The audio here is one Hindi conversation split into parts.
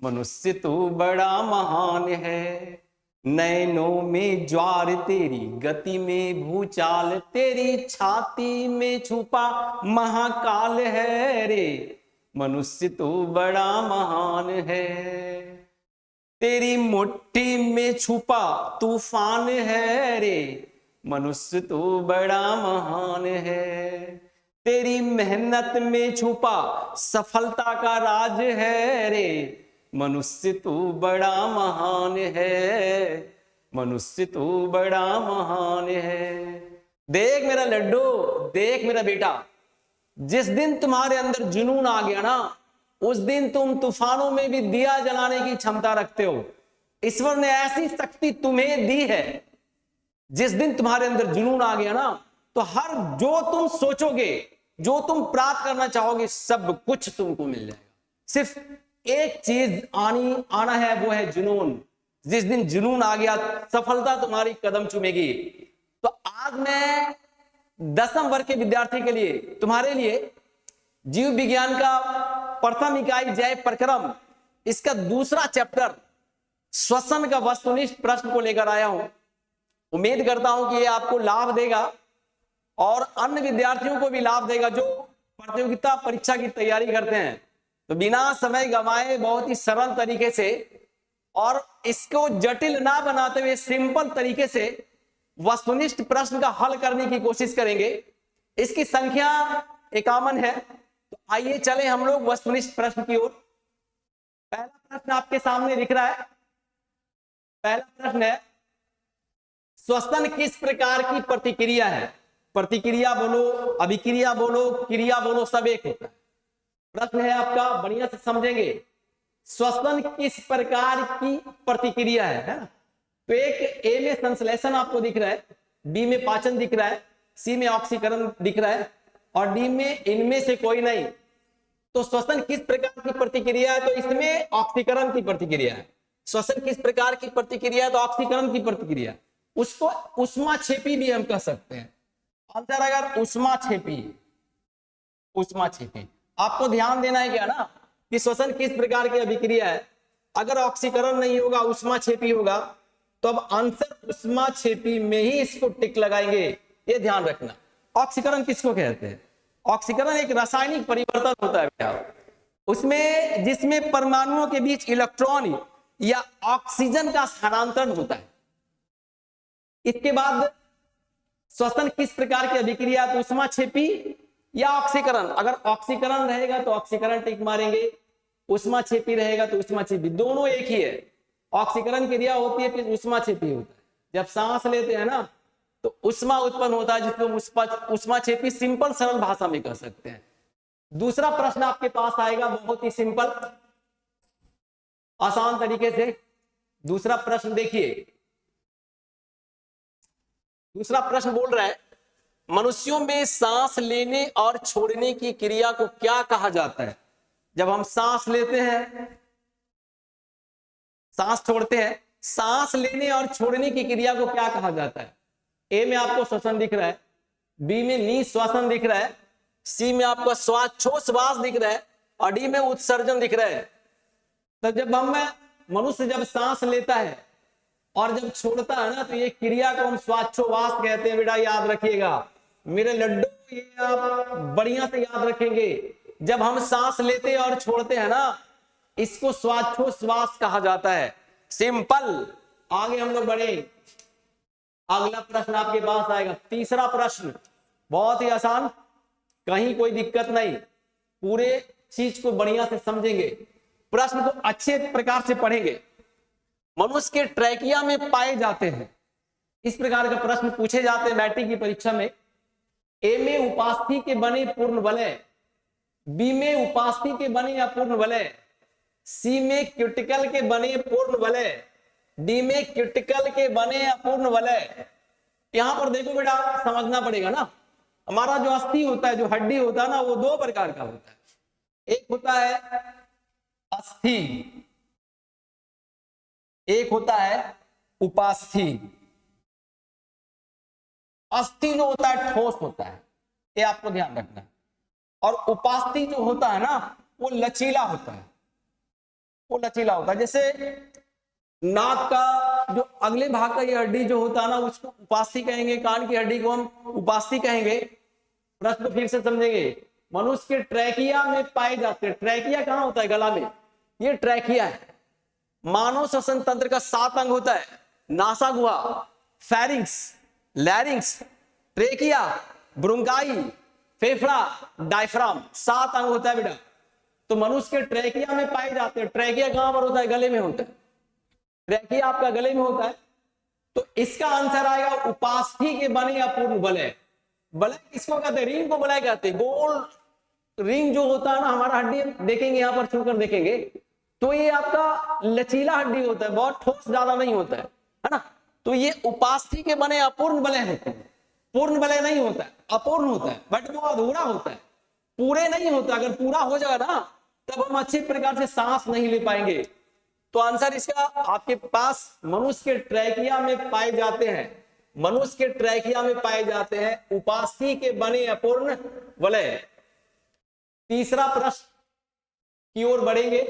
मनुष्य तू बड़ा महान है। नैनों में ज्वार तेरी, गति में भूचाल तेरी, छाती में छुपा महाकाल है रे। मनुष्य तू बड़ा महान है। तेरी मुट्ठी में छुपा तूफान है रे। मनुष्य तू बड़ा महान है। तेरी मेहनत में छुपा सफलता का राज है रे। मनुष्य तू बड़ा महान है। मनुष्य तू बड़ा महान है। देख मेरा लड्डू, देख मेरा बेटा, जिस दिन तुम्हारे अंदर जुनून आ गया ना, उस दिन तुम तूफानों में भी दिया जलाने की क्षमता रखते हो। ईश्वर ने ऐसी शक्ति तुम्हें दी है। जिस दिन तुम्हारे अंदर जुनून आ गया ना, तो हर जो तुम सोचोगे, जो तुम प्राप्त करना चाहोगे, सब कुछ तुमको मिल जाएगा। सिर्फ एक चीज आना है, वो है जुनून। जिस दिन जुनून आ गया, सफलता तुम्हारी कदम चूमेगी। तो आज मैं 10वीं वर्ग के विद्यार्थी के लिए, तुम्हारे लिए जीव विज्ञान का प्रथम इकाई जैव प्रक्रम, इसका दूसरा चैप्टर श्वसन का वस्तुनिष्ठ प्रश्न को लेकर आया हूं। उम्मीद करता हूं कि ये आपको लाभ देगा और अन्य विद्यार्थियों को भी लाभ देगा जो प्रतियोगिता परीक्षा की तैयारी करते हैं। तो बिना समय गंवाए बहुत ही सरल तरीके से और इसको जटिल ना बनाते हुए सिंपल तरीके से वस्तुनिष्ठ प्रश्न का हल करने की कोशिश करेंगे। इसकी संख्या 51 है। तो आइए चले हम लोग वस्तुनिष्ठ प्रश्न की ओर। पहला प्रश्न आपके सामने दिख रहा है। पहला प्रश्न है, श्वसन किस प्रकार की प्रतिक्रिया है? प्रतिक्रिया बोलो, अभिक्रिया बोलो, क्रिया बोलो, सब एक होता है। प्रश्न है आपका, बढ़िया से समझेंगे। श्वसन किस प्रकार की प्रतिक्रिया है ना? तो एक ए में संश्लेषण आपको दिख रहा है, बी में पाचन दिख रहा है, सी में ऑक्सीकरण दिख रहा है और डी में इनमें से कोई नहीं। तो श्वसन किस प्रकार की प्रतिक्रिया है? तो इसमें ऑक्सीकरण की प्रतिक्रिया है। श्वसन किस प्रकार की प्रतिक्रिया है? तो ऑक्सीकरण की प्रतिक्रिया। उसको ऊष्माक्षेपी भी हम कह सकते हैं। आंसर अगर ऊष्माक्षेपी, ऊष्माक्षेपी। आपको ध्यान देना है क्या ना कि श्वसन किस प्रकार की अभिक्रिया है। अगर ऑक्सीकरण नहीं होगा, ऊष्माक्षेपी होगा, तो अब आंसर ऊष्माक्षेपी में ही इसको टिक लगाएंगे। ये ध्यान रखना। ऑक्सीकरण किसको कहते हैं? ऑक्सीकरण एक रासायनिक परिवर्तन होता है बेटा, उसमें जिसमें परमाणुओं के बीच इलेक्ट्रॉन या ऑक्सीजन का स्थानांतरण होता है। इसके बाद श्वसन किस प्रकार की अभिक्रिया? तो ऊष्माक्षेपी या ऑक्सीकरण। अगर ऑक्सीकरण रहेगा तो ऑक्सीकरण टिक मारेंगे, ऊष्माक्षेपी रहेगा तो ऊष्माक्षेपी। दोनों एक ही है। ऑक्सीकरण क्रिया होती है फिर ऊष्माक्षेपी होता है। जब सांस लेते हैं ना तो ऊष्मा उत्पन्न होता है, जिसको ऊष्माक्षेपी सिंपल सरल भाषा में कह सकते हैं। दूसरा प्रश्न आपके पास आएगा, बहुत ही सिंपल आसान तरीके से। दूसरा प्रश्न देखिए। दूसरा प्रश्न बोल रहा है, मनुष्यों में सांस लेने और छोड़ने की क्रिया को क्या कहा जाता है? जब हम सांस लेते हैं, सांस छोड़ते हैं, सांस लेने और छोड़ने की क्रिया को क्या कहा जाता है? ए में आपको श्वसन दिख रहा है, बी में निश्वासन दिख रहा है, सी में आपका श्वासोच्छ्वास दिख रहा है और डी में उत्सर्जन दिख रहा है। तो जब मनुष्य जब सांस लेता है और जब छोड़ता है ना, तो ये क्रिया को हम श्वासोच्छ्वास कहते हैं। बेटा याद रखिएगा मेरे लड्डू, ये आप बढ़िया से याद रखेंगे। जब हम सांस लेते और छोड़ते हैं ना, इसको श्वासोच्छ्वास कहा जाता है। सिंपल। आगे हम लोग बढ़े। अगला प्रश्न आपके पास आएगा, तीसरा प्रश्न, बहुत ही आसान, कहीं कोई दिक्कत नहीं, पूरे चीज को बढ़िया से समझेंगे, प्रश्न को अच्छे प्रकार से पढ़ेंगे। मनुष्य के ट्रैकिया में पाए जाते हैं, इस प्रकार का प्रश्न पूछे जाते हैं मैट्रिक की परीक्षा में। ए में उपास्थि के बने पूर्ण वलय, बी में उपास्थि के बने अपूर्ण वलय, सी में क्यूटिकल के बने पूर्ण वलय, डी में क्यूटिकल के बने अपूर्ण वलय। यहां पर देखो बेटा, समझना पड़ेगा ना, हमारा जो अस्थि होता है, जो हड्डी होता है ना, वो दो प्रकार का होता है। एक होता है अस्थि, एक होता है उपास्थि। अस्थि जो होता है ठोस होता है, ये आपको ध्यान रखना है। और उपास्थि जो होता है ना, वो लचीला होता है, वो लचीला होता है। जैसे नाक का जो अगले भाग का ये हड्डी जो होता है ना, उसको उपास्थि कहेंगे, कान की हड्डी को हम उपास्थि कहेंगे। प्रश्न फिर से समझेंगे। मनुष्य के ट्रैकिया में पाए जाते हैं। ट्रैकिया कहाँ होता है? गला में, ये ट्रैकिया है। मानव श्वसन तंत्र का 7 अंग होता है। नासा गुहा, फेरिंक्स, लैरिंक्स, ट्रेकिया, ब्रोंकाई, फेफड़ा, डायफ्राम, 7 अंग होता है बेटा। तो मनुष्य के ट्रैकिया में पाए जाते हैं। ट्रैकिया कहां पर होता है? गले में होता है। ट्रैकिया आपका गले में होता है। तो इसका आंसर आएगा उपास्थि के बने अपूर्ण वलय। वलय किसको कहते हैं? रिंग को वलय कहते हैं। गोल रिंग जो होता है ना, हमारा हड्डी देखेंगे, यहां पर छूकर देखेंगे तो ये आपका लचीला हड्डी होता है, बहुत ठोस ज्यादा नहीं होता है ना। तो ये उपास्थि के बने अपूर्ण वलय होते हैं। पूर्ण वलय नहीं होता है, अपूर्ण होता है, बट वो अधूरा होता है, पूरे नहीं होता। अगर पूरा हो जाएगा ना, तब हम अच्छे प्रकार से सांस नहीं ले पाएंगे। तो आंसर इसका आपके पास मनुष्य के ट्रैकिया में पाए जाते हैं। मनुष्य के ट्रैकिया में पाए जाते हैं उपास्थि के बने अपूर्ण वलय। तीसरा प्रश्न की ओर बढ़ेंगे।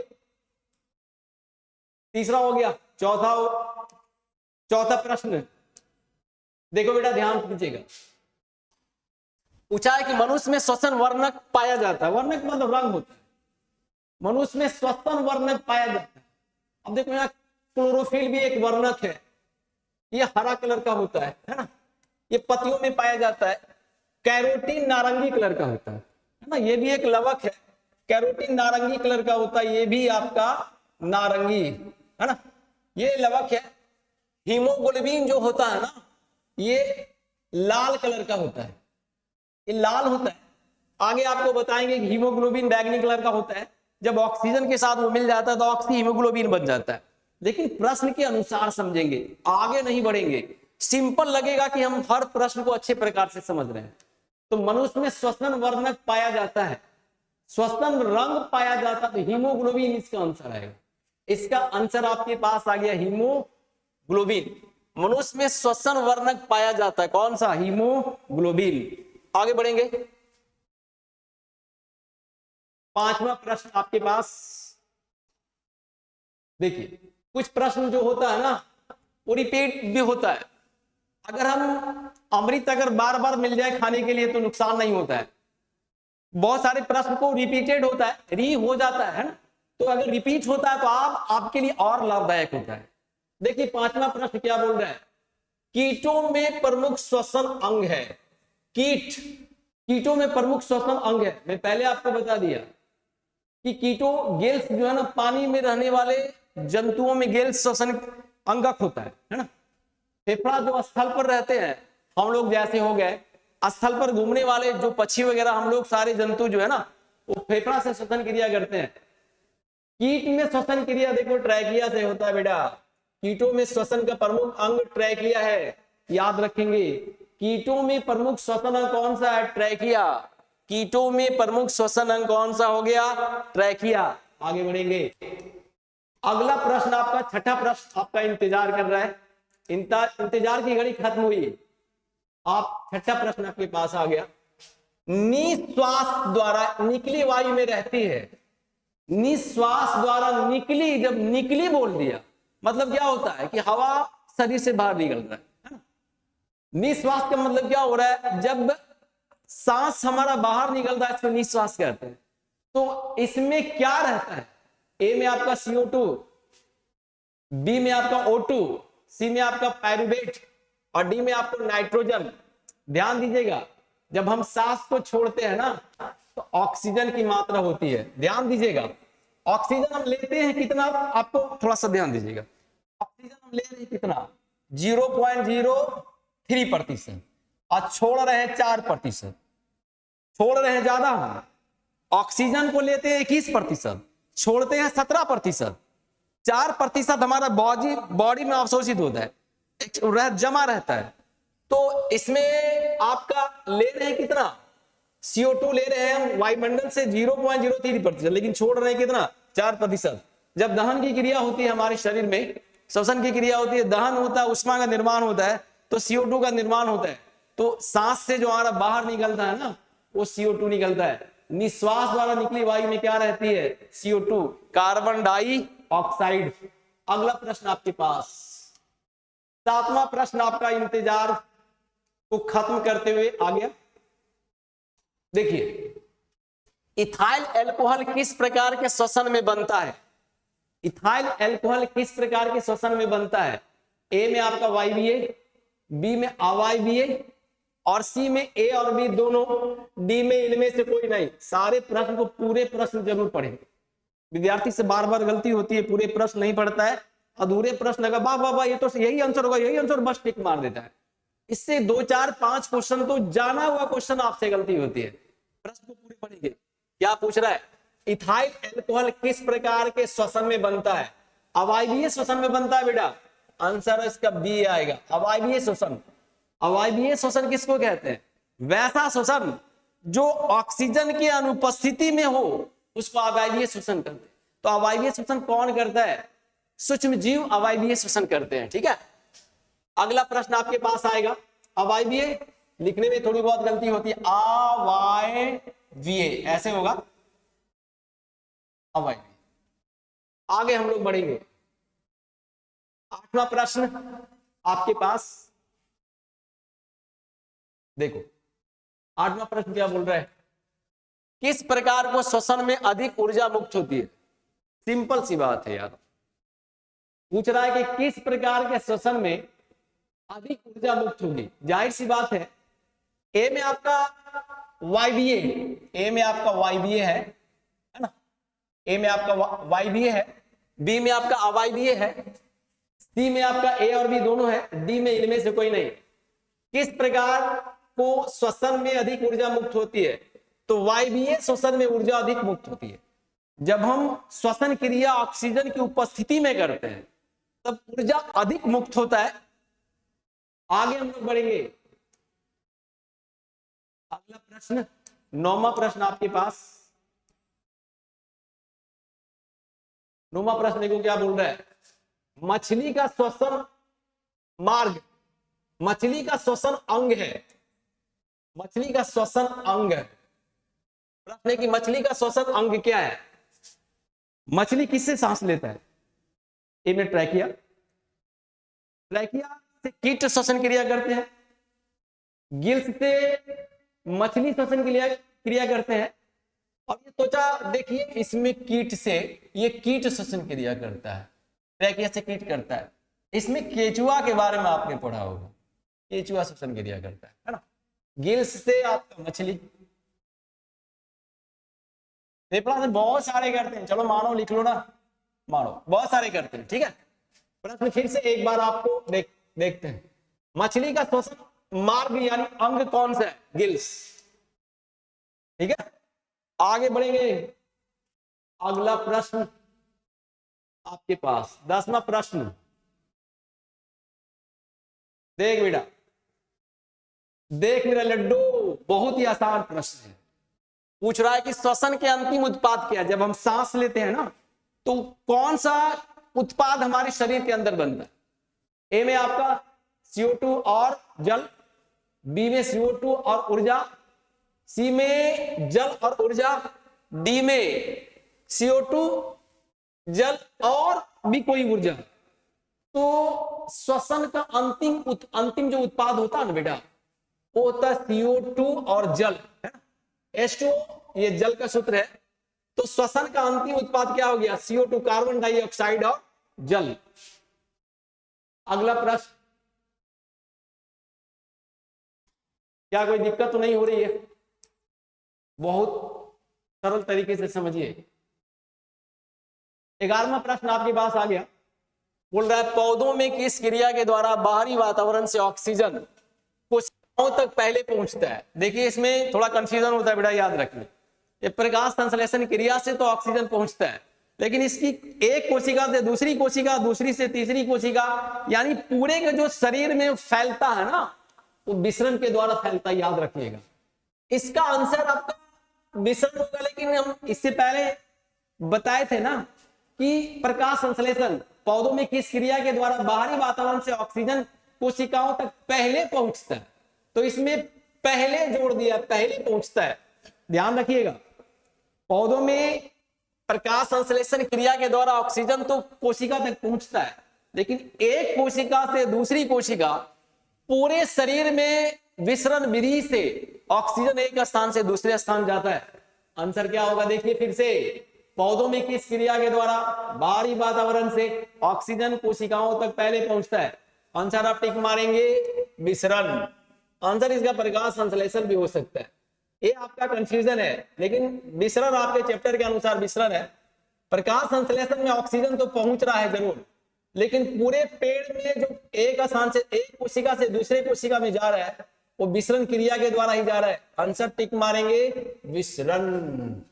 तीसरा हो गया। चौथा प्रश्न देखो बेटा, ध्यान दीजिएगा। पूछा है कि मनुष्य में श्वसन वर्णक पाया जाता है। वर्णक मतलब रंग होता है। मनुष्य में श्वसन वर्णक पाया जाता है। अब देखो यहाँ क्लोरोफिल भी एक वर्णक है। ये हरा कलर का होता है ना। ये पत्तियों में पाया जाता है। कैरोटीन नारंगी कलर का होता है ना। ये भी एक लवक है। कैरोटीन नारंगी कलर का होता है। ये भी आपका नारंगी है ना, ये लवक है। हीमोग्लोबिन जो होता है ना, ये लाल कलर का होता है। ये लाल होता है। आगे आपको बताएंगे कि हीमोग्लोबिन बैगनी कलर का होता है। जब ऑक्सीजन के साथ वो मिल जाता है तो ऑक्सी हीमोग्लोबिन बन जाता है। लेकिन प्रश्न के अनुसार समझेंगे, आगे नहीं बढ़ेंगे। सिंपल लगेगा कि हम हर प्रश्न को अच्छे प्रकार से समझ रहे हैं। तो मनुष्य में श्वसन वर्णक पाया जाता है, श्वसन रंग पाया जाता है, तो हीमोग्लोबिन इसका आंसर आएगा। इसका आंसर आपके पास आ गया, हीमोग्लोबिन। मनुष्य में श्वसन वर्णक पाया जाता है, कौन सा? हीमोग्लोबिन। आगे बढ़ेंगे। 5वां प्रश्न आपके पास देखिए। कुछ प्रश्न जो होता है ना, वो रिपीट भी होता है। अगर हम अमृत अगर बार बार मिल जाए खाने के लिए तो नुकसान नहीं होता है। बहुत सारे प्रश्न को रिपीटेड होता है, री हो जाता है ना। तो अगर रिपीट होता है तो आपके लिए और लाभदायक होता है। देखिए 5वां प्रश्न क्या बोल रहा है? कीटों में प्रमुख श्वसन अंग है। कीटों में प्रमुख श्वसन अंग है। मैं पहले आपको बता दिया कि कीटो गिल्स जो है ना, पानी में रहने वाले जंतुओं में गिल्स श्वसन अंगक होता है ना। फेफड़ा जो स्थल पर रहते हैं, हम लोग जैसे हो गए, स्थल पर घूमने वाले जो पक्षी वगैरह, हम लोग सारे जंतु जो है ना, वो फेफड़ा से श्वसन क्रिया करते हैं। कीट में श्वसन क्रिया देखो ट्रैकिया से होता है बेटा। कीटों में श्वसन का प्रमुख अंग ट्रैकिया है, याद रखेंगे। कीटों में प्रमुख श्वसन अंग कौन सा है? ट्रैकिया। कीटों में प्रमुख श्वसन अंग कौन सा हो गया? ट्रैकिया। आगे बढ़ेंगे। अगला प्रश्न आपका, छठा प्रश्न आपका इंतजार कर रहा है। इंतजार की घड़ी खत्म हुई। आप छठा प्रश्न आपके पास आ गया। निश्वास द्वारा निकली वायु में रहती है। निश्वास द्वारा निकली, जब निकली बोल दिया मतलब क्या होता है कि हवा शरीर से बाहर निकल रहा है ना। निश्वास का मतलब क्या हो रहा है? जब सांस हमारा बाहर निकल रहा है, इसको निश्वास कहते हैं। तो इसमें क्या रहता है? ए में आपका CO2, बी में आपका O2, सी में आपका पायरुवेट और डी में आपको नाइट्रोजन। ध्यान दीजिएगा, जब हम सांस को छोड़ते हैं ना, तो ऑक्सीजन की मात्रा होती है। ध्यान दीजिएगा, ऑक्सीजन हम लेते हैं कितना, आपको थोड़ा सा ध्यान दीजिएगा। ऑक्सीजन हम ले रहे हैं कितना? 0.03% और छोड़ रहे हैं 4%। छोड़ रहे हैं ज्यादा। हम ऑक्सीजन को लेते हैं 21%, छोड़ते हैं 17%। 4% हमारा बॉडी में अवशोषित होता है, जमा रहता है। तो इसमें आपका ले रहे हैं कितना? CO2 ले रहे हैं वायुमंडल से 0.03%, लेकिन छोड़ रहे हैं कितना? 4%। जब दहन की क्रिया होती है हमारे शरीर में, श्वसन की क्रिया होती है, दहन होता है, उष्मा का निर्माण होता है, तो CO2 का निर्माण होता है। तो सांस से जो हमारा बाहर निकलता है ना, वो CO2 निकलता है। निश्वास द्वारा निकली वायु में क्या रहती है? CO2, carbon oxide. अगला प्रश्न आपके पास, सातवां प्रश्न आपका इंतजार को खत्म करते हुए आ गया। देखिए, इथाइल अल्कोहल किस प्रकार के श्वसन में बनता है? इथाइल अल्कोहल किस प्रकार के श्वसन में बनता है? ए में आपका वायवीय, बी में अवायवीय और सी में ए और बी दोनों, डी में इनमें से कोई नहीं। सारे प्रश्न को पूरे प्रश्न जरूर पढ़ें। विद्यार्थी से बार बार गलती होती है, पूरे प्रश्न नहीं पढ़ता है, अधूरे प्रश्न लगा वाह वाह वाह ये तो यही आंसर होगा, यही आंसर, बस टिक मार देता है। इससे 2 4 5 क्वेश्चन तो जाना हुआ क्वेश्चन आपसे गलती होती है। प्रश्न को पूरे पढ़ेंगे। क्या पूछ रहा है? इथाइल अल्कोहल किस प्रकार के श्वसन में बनता है? अवायवीय श्वसन में बनता है बेटा। आंसर इसका बी आएगा, अवायवीय श्वसन। अवायवीय श्वसन किसको कहते हैं? वैसा श्वसन जो ऑक्सीजन की अनुपस्थिति में हो उसको अवायवीय श्वसन कहते हैं। तो अवायवीय श्वसन कौन करता है? सूक्ष्म जीव अवायवीय श्वसन करते हैं। ठीक है, अगला प्रश्न आपके पास आएगा। अवायवीय लिखने में थोड़ी बहुत गलती होती है, अवायवीय ऐसे होगा, अवायवीय। आगे हम लोग बढ़ेंगे। 8वां प्रश्न आपके पास, देखो 8वां प्रश्न क्या बोल रहा है? किस प्रकार को श्वसन में अधिक ऊर्जा मुक्त होती है? सिंपल सी बात है यार, पूछ रहा है कि किस प्रकार के श्वसन में अधिक ऊर्जा मुक्त होगी। जाहिर सी बात है, ए में आपका वायवीय, ए में आपका वायवीय है ना, ए में आपका वायवीय है, बी में आपका अवायवीय है, सी में आपका ए और बी दोनों है, डी में इनमें से कोई नहीं। किस प्रकार को श्वसन में अधिक ऊर्जा मुक्त होती है? तो वायवीय श्वसन में ऊर्जा अधिक मुक्त होती है। जब हम श्वसन क्रिया ऑक्सीजन की उपस्थिति में करते हैं तब ऊर्जा अधिक मुक्त होता है। आगे हम लोग बढ़ेंगे। अगला प्रश्न, 9वां प्रश्न आपके पास। 9वां प्रश्न देखो क्या बोल रहा है? मछली का श्वसन मार्ग, मछली का श्वसन अंग है, मछली का श्वसन अंग है। प्रश्न है कि मछली का श्वसन अंग क्या है? मछली किससे सांस लेता है? ए में ट्रैकिया, ट्रैकिया से कीट श्वसन क्रिया करते हैं, गिल्स से मछली श्वसन क्रिया करते हैं, और ये त्वचा देखिए इसमें कीट से, ये कीट श्वसन क्रिया करता है, ट्रैकिया से कीट करता है। इसमें केचुआ के बारे में आपने पढ़ा होगा, केचुआ श्वसन क्रिया करता है ना। गिल्स से आपका मछली, फेफड़ा से बहुत सारे करते हैं, चलो मानो लिख लो ना, मानो बहुत सारे करते हैं। ठीक है, प्रश्न फिर से एक बार आपको देखते हैं। मछली का श्वसन मार्ग यानी अंग कौन सा है? गिल्स। ठीक है, आगे बढ़ेंगे। अगला प्रश्न आपके पास 10वां प्रश्न। देख बेटा, देख मेरा लड्डू, बहुत ही आसान प्रश्न है। पूछ रहा है कि श्वसन के अंतिम उत्पाद क्या है? जब हम सांस लेते हैं ना तो कौन सा उत्पाद हमारे शरीर के अंदर बनता है? ए में आपका CO2 और जल, बी में CO2 और ऊर्जा, सी में जल और ऊर्जा, डी में CO2 जल और भी कोई ऊर्जा। तो श्वसन का अंतिम जो उत्पाद होता है ना बेटा, वो होता है CO2 और जल, है ना। H2O ये जल का सूत्र है। तो श्वसन का अंतिम उत्पाद क्या हो गया? CO2 कार्बन डाइऑक्साइड और जल। अगला प्रश्न, क्या कोई दिक्कत तो नहीं हो रही है? बहुत सरल तरीके से समझिए। 11वां प्रश्न आपके पास आ गया। बोल रहा है पौधों में किस क्रिया के द्वारा बाहरी वातावरण से ऑक्सीजन कोशिकाओं तक पहले पहुंचता है? देखिए इसमें थोड़ा कंफ्यूजन होता है बेटा, याद रखिए। ये प्रकाश संश्लेषण क्रिया से तो ऑक्सीजन पहुंचता है, लेकिन इसकी एक कोशिका से दूसरी कोशिका, दूसरी से तीसरी कोशिका, यानी पूरे के जो शरीर में फैलता है ना, वो विसरण के द्वारा फैलता है, याद रखिएगा। इसका आंसर आपका विसरण होगा, लेकिन हम इससे पहले बताए थे ना कि प्रकाश संश्लेषण पौधों में किस क्रिया के द्वारा बाहरी वातावरण से ऑक्सीजन कोशिकाओं तक पहले पहुंचता है। तो इसमें पहले जोड़ दिया, पहले पहुंचता है, ध्यान रखिएगा। पौधों में प्रकाश संश्लेषण क्रिया के द्वारा ऑक्सीजन तो कोशिका तक पहुंचता है, लेकिन एक कोशिका से दूसरी कोशिका पूरे शरीर में विसरण विधि से ऑक्सीजन एक स्थान से दूसरे स्थान जाता है। आंसर क्या होगा देखिए फिर से, पौधों में किस क्रिया के द्वारा? बाहरी वातावरण से ऑक्सीजन कोशिकाओं तक पहले पहुंचता है। आंसर आप टिक मारेंगे विसरण। आंसर इसका प्रकाश संश्लेषण भी हो सकता है। ये आपका कंफ्यूजन है, लेकिन विसरण आपके चैप्टर के अनुसार विसरण है। प्रकाश संश्लेषण में ऑक्सीजन तो पहुंच रहा है जरूर, लेकिन पूरे पेड़ में जो एक स्थान से एक कोशिका से दूसरे कोशिका में जा रहा है वो विसरण क्रिया के द्वारा ही जा रहा है। आंसर टिक मारेंगे विसरण।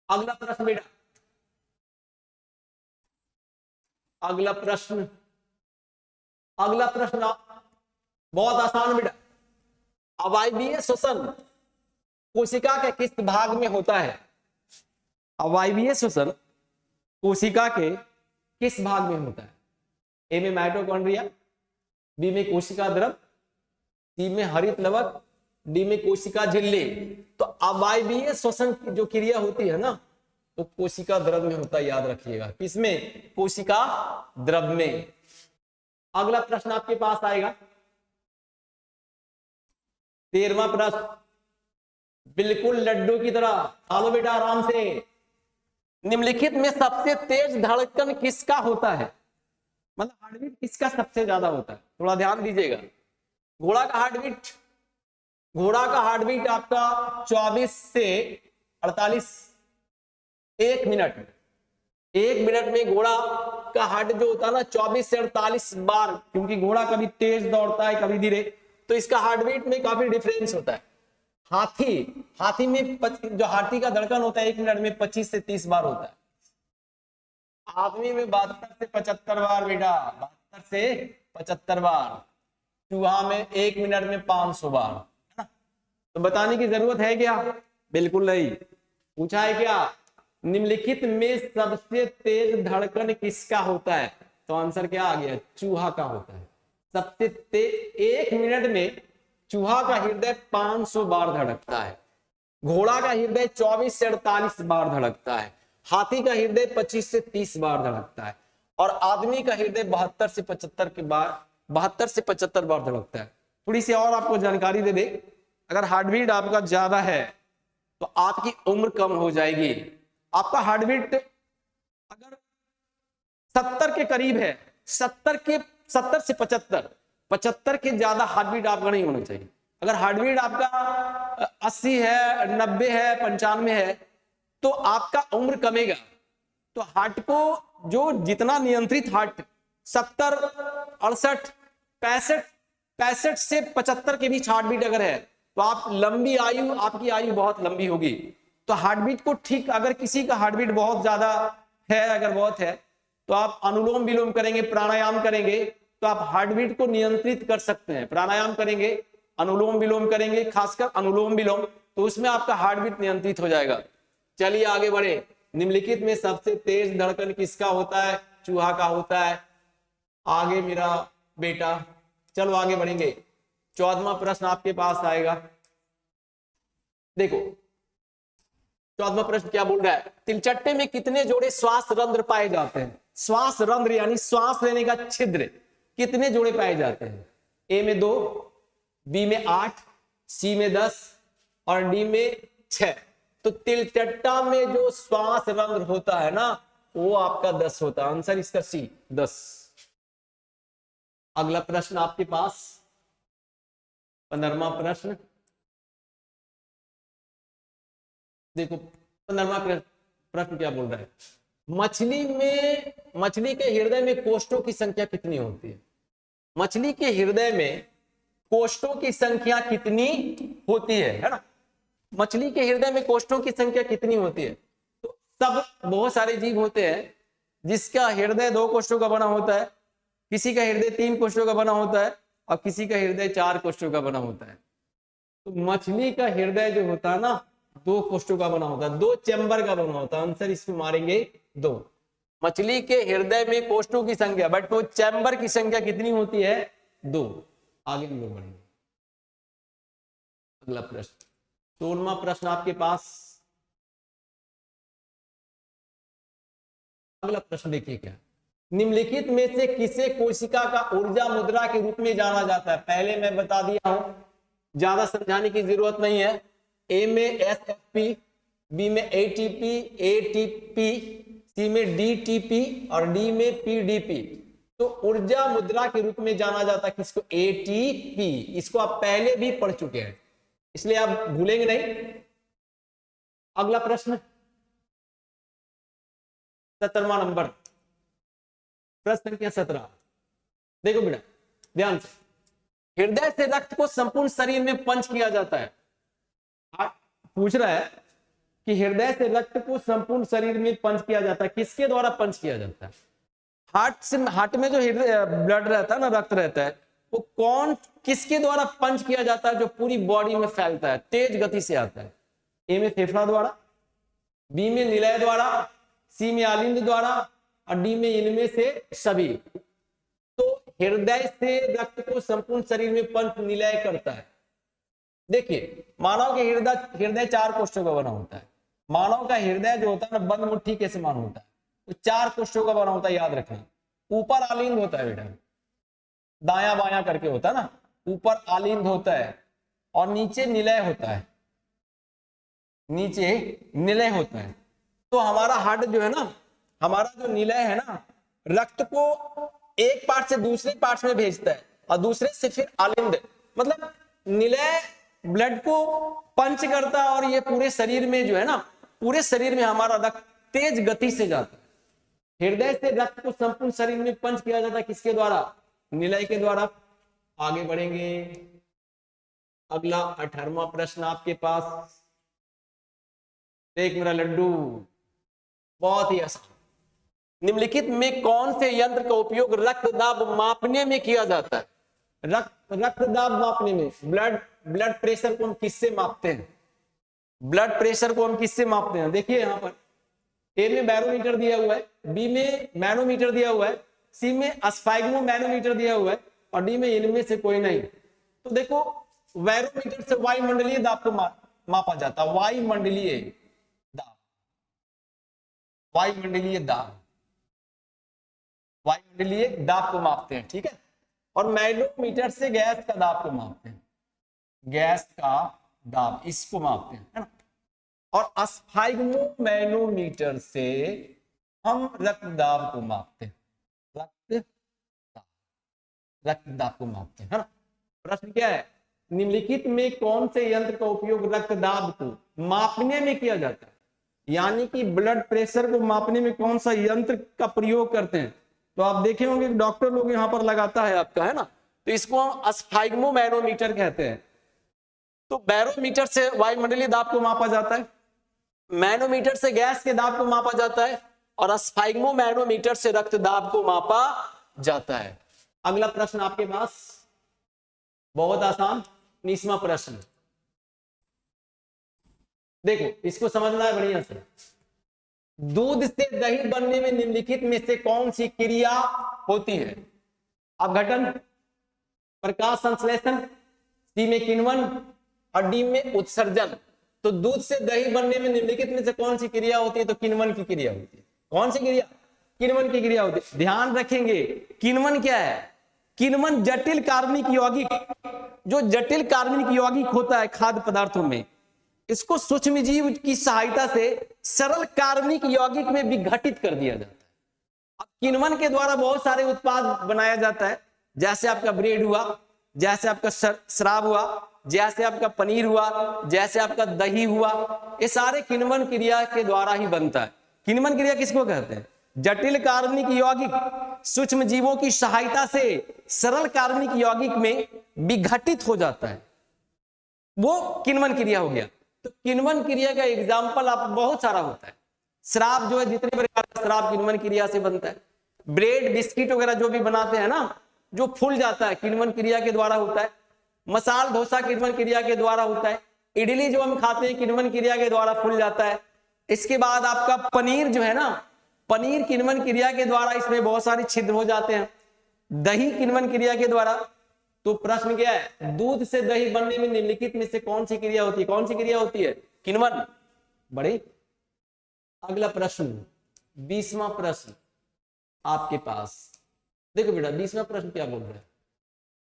अगला प्रश्न बेटा, अगला प्रश्न बहुत आसान बेटा। अवायवीय श्वसन कोशिका के किस भाग में होता है? अवायवीय श्वसन कोशिका के किस भाग में होता है? ए में माइटोकॉन्ड्रिया, बी में कोशिका द्रव, सी में हरित लवक, डी में कोशिका झिल्ली। तो अवायवीय श्वसन की जो क्रिया होती है ना वो तो कोशिका द्रव में होता है, याद रखिएगा। किसमें? कोशिका द्रव में। अगला प्रश्न आपके पास आएगा 13वां प्रश्न, बिल्कुल लड्डू की तरह आलो बेटा आराम से। निम्नलिखित में सबसे तेज धड़कन किसका होता है? मतलब हार्टबीट किसका सबसे ज्यादा होता है? थोड़ा ध्यान दीजिएगा। घोड़ा का हार्टबीट आपका 24 से 48 एक मिनट में घोड़ा का हार्ट जो होता है ना 24 से 48 बार, क्योंकि घोड़ा कभी तेज दौड़ता है कभी धीरे, तो इसका हार्टबीट में काफी डिफरेंस होता है। हाथी में जो हाथी का धड़कन होता है 1 मिनट में 25 से 30 बार होता है। आदमी में 72 से 75 बार बेटा, 72 से 75 बार। चूहा में 1 मिनट में 500 बार। तो बताने की जरूरत है क्या? बिल्कुल नहीं। पूछा है क्या निम्नलिखित में सबसे तेज धड़कन किसका होता है? तो आंसर क्या आ गया? चूहा का होता है सबसे तेज। 1 मिनट में चूहा का हृदय 500 बार धड़कता है, घोड़ा का हृदय 24 से 48 बार धड़कता है, हाथी का हृदय 25 से 30 बार धड़कता है, और आदमी का हृदय 72 से 75 बार धड़कता है। थोड़ी सी और आपको जानकारी दे दे, अगर हार्टबीट आपका ज्यादा है तो आपकी उम्र कम हो जाएगी। आपका हार्टबीट अगर 70 के करीब है, 70 से 75 के ज्यादा हार्टबीट आपका नहीं होना चाहिए। अगर हार्टबीट आपका 80 है, 90 है, 95 है तो आपका उम्र कमेगा। तो हार्ट को जो जितना नियंत्रित हार्ट 70, 68, 65 से 75 के बीच हार्टबीट अगर है तो आपकी आयु बहुत लंबी होगी। तो हार्टबीट को ठीक, अगर किसी का हार्टबीट बहुत ज्यादा है, अगर बहुत है तो आप अनुलोम विलोम करेंगे, प्राणायाम करेंगे तो आप हार्टबीट को नियंत्रित कर सकते हैं। प्राणायाम करेंगे, अनुलोम विलोम करेंगे, खासकर अनुलोम विलोम, तो उसमें आपका हार्टबीट नियंत्रित हो जाएगा। चलिए आगे बढ़े। निम्नलिखित में सबसे तेज धड़कन किसका होता है? चूहा का होता है। आगे मेरा बेटा, चलो आगे बढ़ेंगे। 14वां प्रश्न आपके पास आएगा। देखो 14वां प्रश्न क्या बोल रहा है? तिलचट्टे में कितने जोड़े श्वास रंध्र पाए जाते हैं? श्वास रंध्र यानी श्वास लेने का छिद्र कितने जोड़े पाए जाते हैं? ए में 2, बी में 8, सी में 10 और डी में 6। तो तिलचट्टा में जो श्वास रंध्र होता है ना वो आपका 10 होता है। आंसर इसका सी 10। अगला प्रश्न आपके पास 15वां प्रश्न। देखो 15वां प्रश्न क्या बोल रहा है? मछली के हृदय में कोष्ठों की संख्या कितनी होती है? मछली के हृदय में कोष्ठों की संख्या कितनी होती है ना? मछली के हृदय में कोष्ठों की संख्या कितनी होती है? तो सब बहुत सारे जीव होते हैं जिसका हृदय 2 कोष्ठों का बना होता है, किसी का हृदय 3 कोष्ठों का बना होता है और किसी का हृदय 4 कोष्ठों का बना होता है। तो मछली का हृदय जो होता है ना 2 कोष्ठों का बना होता है, 2 चैम्बर का बना होता है। आंसर इसमें मारेंगे 2। मछली के हृदय में कोष्ठों की संख्या, बट वो चैम्बर की संख्या कितनी होती है? 2। आगे हम लोग बढ़ेंगे। अगला प्रश्न 16वां प्रश्न आपके पास। अगला प्रश्न देखिए क्या, निम्नलिखित में से किसे कोशिका का ऊर्जा मुद्रा के रूप में जाना जाता है? पहले मैं बता दिया हूं, ज्यादा समझाने की जरूरत नहीं है। ए में एसएफपी, बी में एटीपी, एटीपी, सी में डीटीपी और डी में पीडीपी। तो ऊर्जा मुद्रा के रूप में जाना जाता है किसको? एटीपी। इसको आप पहले भी पढ़ चुके हैं, इसलिए आप भूलेंगे नहीं। अगला प्रश्न 17वां नंबर, प्रश्न संख्या 17। देखो बेटा ध्यान से, हृदय से रक्त को संपूर्ण शरीर में पंच किया जाता है। पूछ रहा है कि हृदय से रक्त को संपूर्ण शरीर में पंच किया जाता है, किसके द्वारा पंच किया जाता है? हार्ट में जो ब्लड रहता है ना, रक्त रहता है, वो कौन किसके द्वारा पंच किया जाता है जो पूरी बॉडी में फैलता है, तेज गति से आता है? ए में फेफड़ा द्वारा, बी में निलय द्वारा, सी में आलिंद द्वारा और डी में इनमें से सभी। तो हृदय से रक्त को संपूर्ण शरीर में पंच निलय करता है। देखिए मानव के हृदय 4 कोष्ठों का बना होता है। मानव का हृदय जो होता है ना, बंद मुट्ठी के समान होता है, वो 4 कोष्ठों का बना होता है, याद रखना। ऊपर आलिंद होता है बेटा, दाया बाया करके होता है ना, ऊपर आलिंद होता है और नीचे निलय होता है, नीचे निलय होता है। तो हमारा हार्ट जो है ना, हमारा जो निलय है ना, रक्त को एक पार्ट से दूसरे पार्ट में भेजता है और दूसरे से फिर आलिंद, मतलब निलय ब्लड को पंच करता है और ये पूरे शरीर में जो है ना, पूरे शरीर में हमारा रक्त तेज गति से जाता है। हृदय से रक्त को संपूर्ण शरीर में पंच किया जाता है, किसके द्वारा? निलय के द्वारा। आगे बढ़ेंगे, अगला 18वां प्रश्न आपके पास। देख मेरा लड्डू, बहुत ही आसान। निम्नलिखित में कौन से यंत्र का उपयोग रक्तदाब मापने में किया जाता है? रक्तदाब मापने में, ब्लड प्रेशर को हम किससे मापते हैं? ब्लड प्रेशर को हम किससे मापते हैं? देखिए यहां पर ए में बैरोमीटर दिया हुआ है, बी में मैनोमीटर दिया हुआ है, सी में स्फाइग्मो मैनोमीटर दिया हुआ है और डी में इनमें से कोई नहीं। तो देखो बैरोमीटर से वायुमंडलीय दाब को मापा जाता है, वायुमंडलीय दाब, वायुमंडलीय दाब, वायुमंडलीय दाब को मापते हैं, ठीक है। और मैनोमीटर से गैस का दाब को मापते हैं, गैस का दाब इसको मापते हैं, है ना। और स्फाइग्मो मैनोमीटर से हम रक्तदाब को मापते हैं, रक्तदाब को मापते हैं, है ना। प्रश्न क्या है? निम्नलिखित में कौन से यंत्र का उपयोग रक्तदाब को मापने में किया जाता है? यानी कि ब्लड प्रेशर को मापने में कौन सा यंत्र का प्रयोग करते हैं? तो आप देखे होंगे डॉक्टर लोग यहां पर लगाता है आपका, है ना। तो इसको हम स्फाइग्मो मैनोमीटर कहते हैं। तो बैरोमीटर से वायुमंडलीय दाब को मापा जाता है, मैनोमीटर से गैस के दाब को मापा जाता है और स्फाइग्मो मैनोमीटर से रक्त दाब को मापा जाता है। अगला प्रश्न आपके पास बहुत आसान, 19वां प्रश्न। देखो इसको समझना है बढ़िया से। दूध से दही बनने में निम्नलिखित में से कौन सी क्रिया होती है? अपघटन, प्रकाश संश्लेषण, सी में किण्वन और डी में उत्सर्जन। तो दूध से दही बनने में निम्नलिखित में से कौन सी क्रिया होती है? तो किण्वन की क्रिया होती है। कौन सी क्रिया? किण्वन की क्रिया होती है। ध्यान रखेंगे किण्वन क्या है? किण्वन जटिल कार्बनिक यौगिक, जो जटिल कार्बनिक यौगिक होता है खाद्य पदार्थों में, इसको सूक्ष्म जीव की सहायता से सरल कार्बनिक यौगिक में विघटित कर दिया जाता है। अब किण्वन के द्वारा बहुत सारे उत्पाद बनाया जाता है, जैसे आपका ब्रेड हुआ, जैसे आपका शराब हुआ, जैसे आपका पनीर हुआ, जैसे आपका दही हुआ, ये सारे किण्वन क्रिया के द्वारा ही बनता है। किण्वन क्रिया किसको कहते हैं? जटिल कार्बनिक यौगिक सूक्ष्म जीवों की सहायता से सरल कार्बनिक यौगिक में विघटित हो जाता है, वो किण्वन क्रिया हो गया। तो किण्वन क्रिया का एग्जाम्पल आप बहुत सारा होता है। शराब जो है, जितने प्रकार का शराब किण्वन क्रिया से बनता है। ब्रेड बिस्किट वगैरह जो भी बनाते हैं ना, जो फूल जाता है किण्वन क्रिया के द्वारा होता है। मसाल डोसा किण्वन क्रिया के द्वारा होता है। इडली जो हम खाते हैं किण्वन क्रिया के द्वारा फूल जाता है। इसके बाद आपका पनीर जो है ना, पनीर किण्वन क्रिया के द्वारा इसमें बहुत सारे छिद्र हो जाते हैं। दही किण्वन क्रिया के द्वारा। तो प्रश्न क्या है? दूध से दही बनने में निम्नलिखित में से कौन सी क्रिया होती है? कौन सी क्रिया होती है? किण्वन। बड़े। अगला प्रश्न 20वां प्रश्न आपके पास। देखो बेटा 20वां प्रश्न क्या बोल रहा है।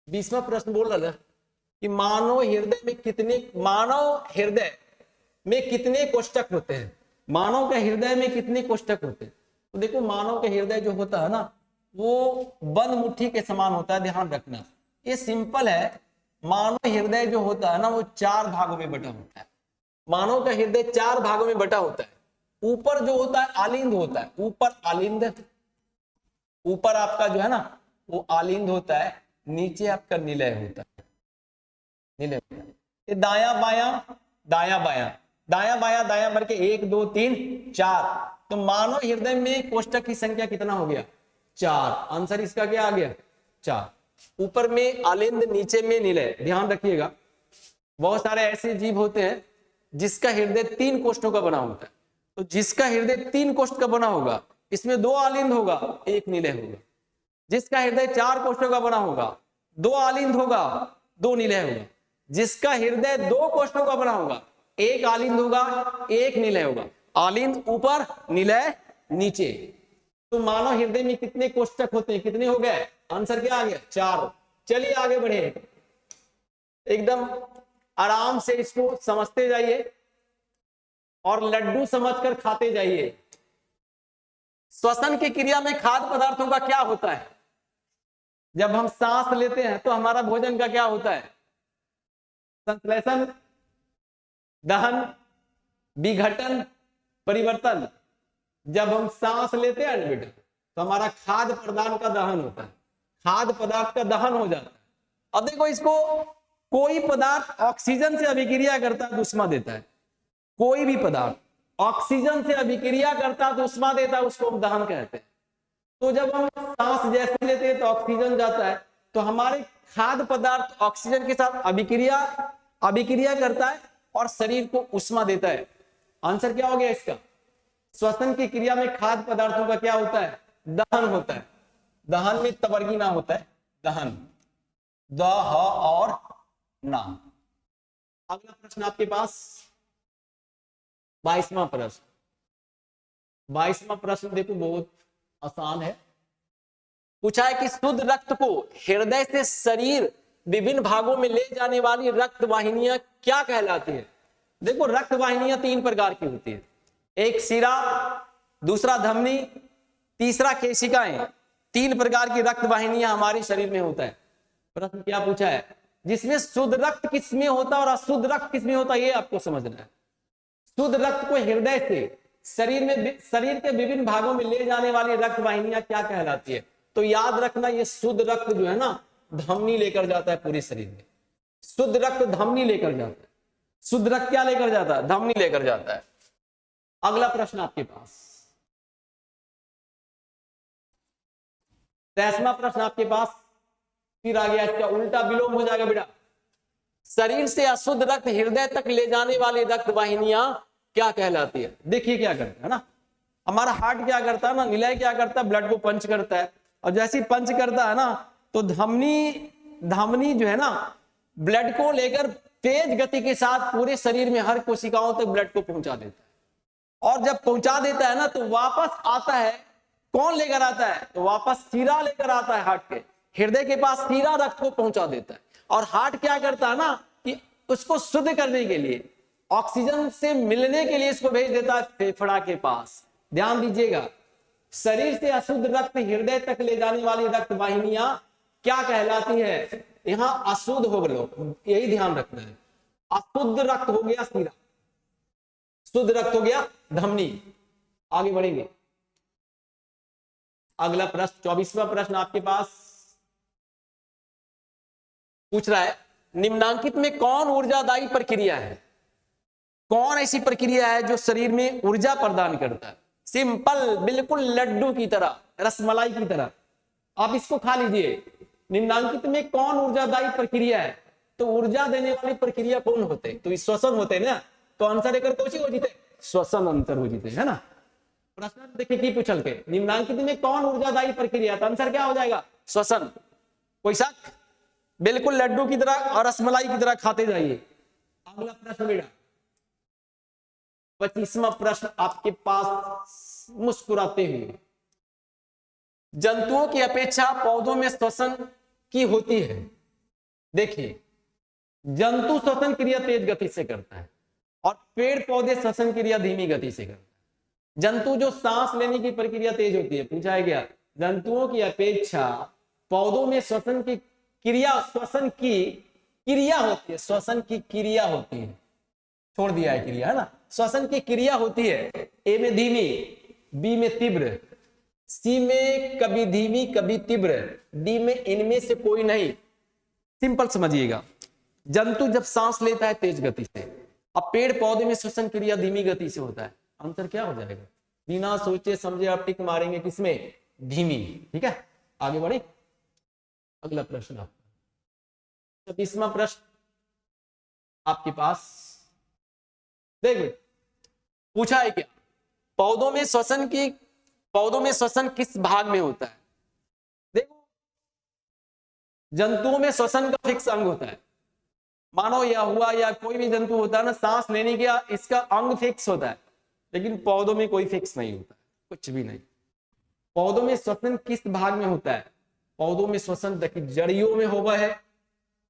20वां प्रश्न बोल रहा है कि मानव हृदय में कितने कोष्ठक होते हैं। मानव के हृदय में कितने कोष्ठक होते हैं। तो देखो मानव का हृदय जो होता है ना वो बंद मुट्ठी के समान होता है, ध्यान रखना। ये सिंपल है। मानव हृदय जो होता है ना वो 4 भागों में बटा होता है। मानव का हृदय 4 भागों में बटा होता है। ऊपर जो होता है आलिंद होता है, ऊपर आलिंद, ऊपर आपका जो है ना वो आलिंद होता है, नीचे आपका निलय होता है, निलय होता है। ये दाया बाया दाया बाया दाया बाया दाया भर के 1 2 3 4। तो मानव हृदय में कोष्ठक की संख्या कितना हो गया 4। आंसर इसका क्या आ गया 4। ऊपर में आलिंद नीचे में निलय। ध्यान रखिएगा बहुत सारे ऐसे जीव होते हैं जिसका हृदय 3 कोष्ठों का बना होता है। तो जिसका हृदय 3 कोष्ठ का बना होगा इसमें 2 आलिंद होगा 1 निलय होगा। जिसका हृदय 4 कोष्ठों का बना होगा 2 आलिंद होगा 2 निलय होगा। जिसका हृदय 2 कोष्ठों का बना होगा 1 आलिंद होगा 1 निलय होगा। आलिंद ऊपर निलय नीचे। तो मानव हृदय में कितने कोष्ठक होते हैं, कितने हो गए। आंसर क्या आ गया 4। चलिए आगे बढ़े, एकदम आराम से इसको समझते जाइए और लड्डू समझकर खाते जाइए। श्वसन की क्रिया में खाद्य पदार्थों का क्या होता है। जब हम सांस लेते हैं तो हमारा भोजन का क्या होता है, संश्लेषण, दहन, विघटन, परिवर्तन। जब हम सांस लेते हैं बेटा तो हमारा खाद्य पदार्थ का दहन होता है, खाद्य पदार्थ का दहन हो जाता है। अब देखो इसको कोई पदार्थ ऑक्सीजन से अभिक्रिया करता है तो उष्मा देता है। कोई भी पदार्थ ऑक्सीजन से अभिक्रिया करता है तो उष्मा देता है, उसको हम दहन कहते हैं। तो जब हम सांस जैसे लेते हैं तो ऑक्सीजन जाता है, तो हमारे खाद्य पदार्थ ऑक्सीजन के साथ अभिक्रिया करता है और शरीर को उष्मा देता है। आंसर क्या हो गया इसका, श्वसन की क्रिया में खाद्य पदार्थों का क्या होता है, दहन होता है। दहन में तवर्गी ना होता है, दहन, द ह और ना। अगला प्रश्न आपके पास 22वां प्रश्न। 22वां प्रश्न देखो बहुत आसान है। पूछा है कि शुद्ध रक्त को हृदय से शरीर विभिन्न भागों में ले जाने वाली रक्त वाहिनियां क्या कहलाती है। देखो रक्त वाहिनियां 3 प्रकार की होती है, एक शिरा, दूसरा धमनी, तीसरा केशिकाएं। 3 प्रकार की रक्त वाहिनियां हमारे शरीर में होता है। प्रश्न क्या पूछा है, जिसमें शुद्ध रक्त किसमें होता है और अशुद्ध रक्त किसमें होता है, ये आपको समझना है। शुद्ध रक्त को हृदय से शरीर के विभिन्न भागों में ले जाने वाली रक्त वाहिनियां क्या कहलाती है। तो याद रखना ये शुद्ध रक्त जो है ना धमनी लेकर जाता है पूरे शरीर में। शुद्ध रक्त धमनी लेकर जाता है। शुद्ध रक्त क्या लेकर जाता है, धमनी लेकर जाता है। अगला प्रश्न आपके पास 23वां प्रश्न आपके पास फिर आ गया, इसका उल्टा विलोम हो जाएगा बेटा। शरीर से अशुद्ध रक्त हृदय तक ले जाने वाली रक्त वाहिनियां क्या कहलाती है। देखिए क्या करता है ना, हमारा हार्ट क्या करता है ना, निलय क्या करता है, ब्लड को पंच करता है। और जैसे ही पंच करता है ना तो धमनी जो है ना ब्लड को लेकर तेज गति के साथ पूरे शरीर में हर कोशिकाओं तक ब्लड को पहुंचा देता है। और जब पहुंचा देता है ना तो वापस आता है, कौन लेकर आता है, तो वापस शीरा लेकर आता है। हार्ट के हृदय के पास शीरा रक्त को पहुंचा देता है। और हार्ट क्या करता है ना कि उसको शुद्ध करने के लिए, ऑक्सीजन से मिलने के लिए इसको भेज देता है फेफड़ा के पास। ध्यान दीजिएगा, शरीर से अशुद्ध रक्त हृदय तक ले जाने वाली रक्त वाहिनियां क्या कहलाती है। यहां अशुद्ध हो गए, यही ध्यान रखना है। अशुद्ध रक्त हो गया शीरा, शुद्ध रक्त हो गया धमनी। आगे बढ़ेंगे, अगला प्रश्न 24वां प्रश्न आपके पास पूछ रहा है, निम्नांकित में कौन ऊर्जादायी प्रक्रिया है। कौन ऐसी प्रक्रिया है जो शरीर में ऊर्जा प्रदान करता है। सिंपल, बिल्कुल लड्डू की तरह, रसमलाई की तरह। आप इसको खा लीजिए। निम्नांकित में कौन ऊर्जादायी प्रक्रिया है, तो ऊर्जा देने वाली प्रक्रिया कौन होते, तो श्वसन होते हैं ना। तो आंसर एक कौन सी हो जीते, श्वसन आंसर हो जीते है ना। प्रश्न देखिए की पूछल के, निम्नांकित में कौन ऊर्जादायी प्रक्रिया, तो आंसर क्या हो जाएगा, श्वसन। कोई शक, बिल्कुल लड्डू की तरह और रसमलाई की तरह खाते जाइए। अगला प्रश्न बेटा 25वां प्रश्न आपके पास मुस्कुराते हुए, जंतुओं की अपेक्षा पौधों में श्वसन की होती है। देखिए, जंतु श्वसन क्रिया तेज गति से करता है और पेड़ पौधे श्वसन क्रिया धीमी गति से करता है। जंतु जो सांस लेने की प्रक्रिया तेज होती है, पूछा है क्या, जंतुओं की अपेक्षा पौधों में श्वसन की क्रिया होती है, श्वसन की क्रिया होती है, छोड़ दिया है क्रिया, है ना, श्वसन की क्रिया होती है। ए में धीमी, बी में तीव्र, सी में कभी धीमी कभी तीव्र, डी में इनमें से कोई नहीं। सिंपल समझिएगा, जंतु जब सांस लेता है तेज गति से, अब पेड़ पौधे में श्वसन क्रिया धीमी गति से होता है। आंसर क्या हो जाएगा, बिना सोचे समझे आप टिक मारेंगे किसमें, धीमी। ठीक है, आगे बढ़े। अगला प्रश्न आपका 26वां प्रश्न आपके पास, देखो पूछा है क्या, पौधों में श्वसन किस भाग में होता है। देखो, जंतुओं में श्वसन का फिक्स अंग होता है, मानव या हुआ या कोई भी जंतु होता है ना, सांस लेने के इसका अंग फिक्स होता है, लेकिन पौधों में कोई फिक्स नहीं होता, कुछ भी नहीं। पौधों में श्वसन किस भाग में होता है, पौधों में श्वसन देखिए, जड़ियों में होवा है,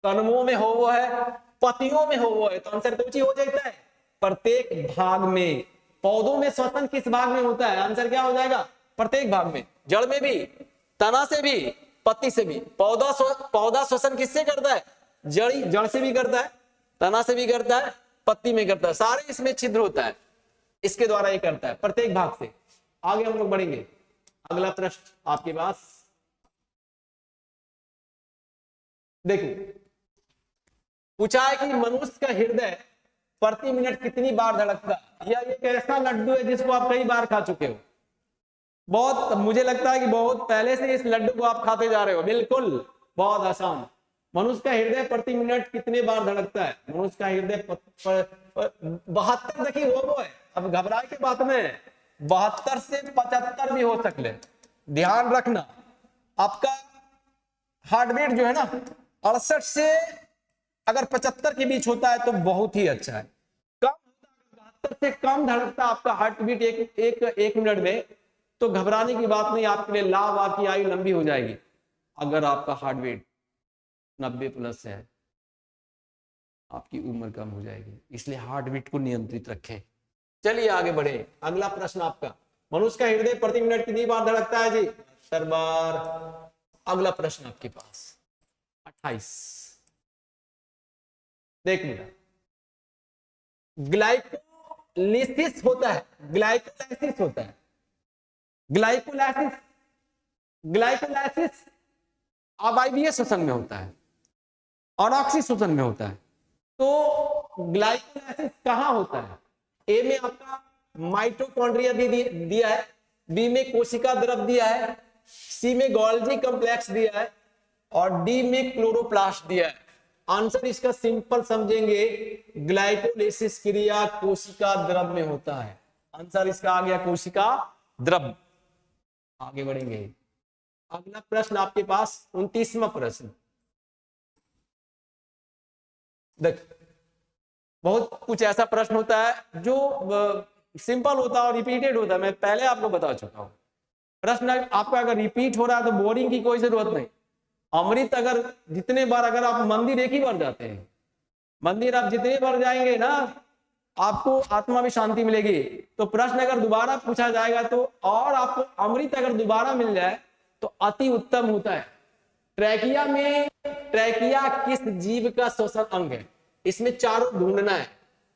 कलमों में होवा है, पतियों में होवा है, तो आंसर कौन सी हो जाता है, प्रत्येक भाग में। पौधों में श्वसन किस भाग में होता है, आंसर क्या हो जाएगा, प्रत्येक भाग में। जड़ में भी, तना से भी, पत्ती से भी। पौधा श्वसन किससे करता है, जड़ से भी करता है, तना से भी करता है, पत्ती में करता है, सारे इसमें छिद्र होता है, इसके द्वारा ये करता है, प्रत्येक भाग से। आगे हम लोग बढ़ेंगे। अगला प्रश्न आपके पास, देखो पूछा है कि मनुष्य का हृदय प्रति मिनट कितनी बार धड़कता है। यह एक ऐसा लड्डू है जिसको आप कई बार खा चुके हो, बहुत, मुझे लगता है कि बहुत पहले से इस लड्डू को आप खाते जा रहे हो। बिल्कुल, बहुत आसान। मनुष्य का हृदय प्रति मिनट कितने बार धड़कता है, मनुष्य का हृदय 72, देखिए वो है, अब घबराए की बात में, 72 से 75 भी हो सकते। ध्यान रखना, आपका हार्ट बीट जो है ना 68 से अगर 75 के बीच होता है तो बहुत ही अच्छा है। कम 72 से कम धड़कता आपका हार्ट बीट एक मिनट में, तो घबराने की बात नहीं, आपके लिए लाभ, आपकी आयु लंबी हो जाएगी। अगर आपका हार्ट बीट 90+ है, आपकी उम्र कम हो जाएगी, इसलिए हार्ट बीट को नियंत्रित रखें। चलिए आगे बढ़े। अगला प्रश्न आपका, मनुष्य का हृदय प्रति मिनट कितनी बार धड़कता है जी, 70 बार। अगला प्रश्न आपके पास 28, देख लीजिए, ग्लाइकोलिसिस होता है, ग्लाइकोलाइसिस होता है, ग्लाइकोलाइसिस अवायवीय श्वसन में होता है, अनॉक्सी श्वसन में होता है। तो ग्लाइकोलाइसिस कहां होता है, ए में आपका माइटोकॉन्ड्रिया दिया है, बी में कोशिका द्रव दिया है, सी में गोल्जी कॉम्प्लेक्स दिया है, और डी में क्लोरोप्लास्ट दिया है। आंसर इसका सिंपल समझेंगे, ग्लाइकोलाइसिस क्रिया कोशिका द्रव में होता है। आंसर इसका आ गया कोशिका द्रव। आगे बढ़ेंगे। अगला प्रश्न आपके पास 29वां प्रश्न, देख बहुत कुछ ऐसा प्रश्न होता है जो सिंपल होता है और रिपीटेड होता है, मैं पहले आपको बता चुका हूं। प्रश्न आपका अगर रिपीट हो रहा है तो बोरिंग की कोई जरूरत नहीं। अमृत अगर जितने बार, अगर आप मंदिर एक ही बार जाते हैं, मंदिर आप जितने बार जाएंगे ना, आपको आत्मा में शांति मिलेगी। तो प्रश्न अगर दोबारा पूछा जाएगा तो, और आपको अमृत अगर दोबारा मिल जाए तो अति उत्तम होता है। ट्रैकिया किस जीव का श्वसन अंग है, इसमें चारों ढूंढना है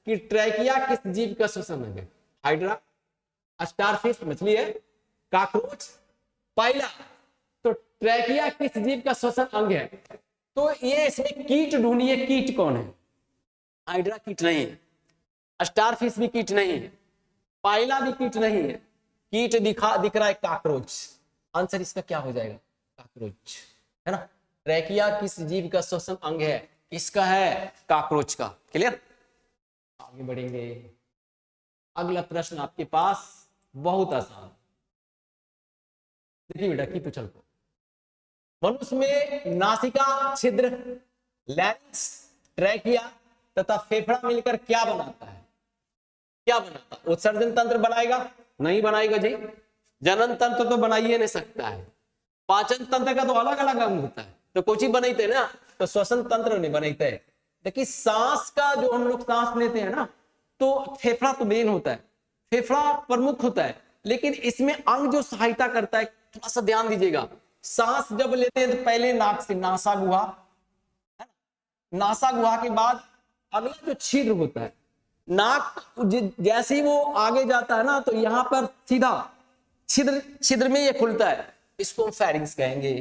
कि ट्रैकिया किस जीव का श्वसन अंग है। हाइड्रा, स्टारफिश मछली है, कॉकरोच, पाइला। तो ट्रैकिया किस जीव का श्वसन अंग है, तो ये इसमें कीट ढूंढिए, कीट कौन है। हाइड्रा कीट नहीं है, स्टारफिश भी कीट नहीं है, पाइला भी कीट नहीं है, कीट दिख रहा है कॉकरोच। आंसर इसका क्या हो जाएगा, कॉकरोच, है ना। ट्रैकिया किस जीव का श्वसन अंग है, इसका है कॉकरोच का। क्लियर। आगे बढ़ेंगे। अगला प्रश्न आपके पास बहुत आसान, देखिए बेटा की पूछल को, मनुष्य में नासिका छिद्र, लैरिंक्स, ट्रैकिया तथा फेफड़ा मिलकर क्या बनाता है। क्या बनाता? उत्सर्जन तंत्र बनाएगा? नहीं बनाएगा जी। जनन तंत्र तो बना ही नहीं सकता है। पाचन तंत्र का तो अलग अलग अंग होता है, तो कुछ ही बनते ना, तो श्वसन तंत्र नहीं बनते। देखिए सांस का जो हम लोग सांस लेते हैं ना, तो फेफड़ा तो मेन होता है, फेफड़ा प्रमुख होता है, लेकिन इसमें अंग जो सहायता करता है, थोड़ा सा ध्यान दीजिएगा। सांस जब लेते हैं तो पहले नाक से नासा गुहा, नासा गुहा के बाद अगला जो छिद्र होता है, नाक जैसे ही वो आगे जाता है ना, तो यहां पर सीधा छिद्र, छिद्र में ये खुलता है, इसको हम फेरिंग्स कहेंगे।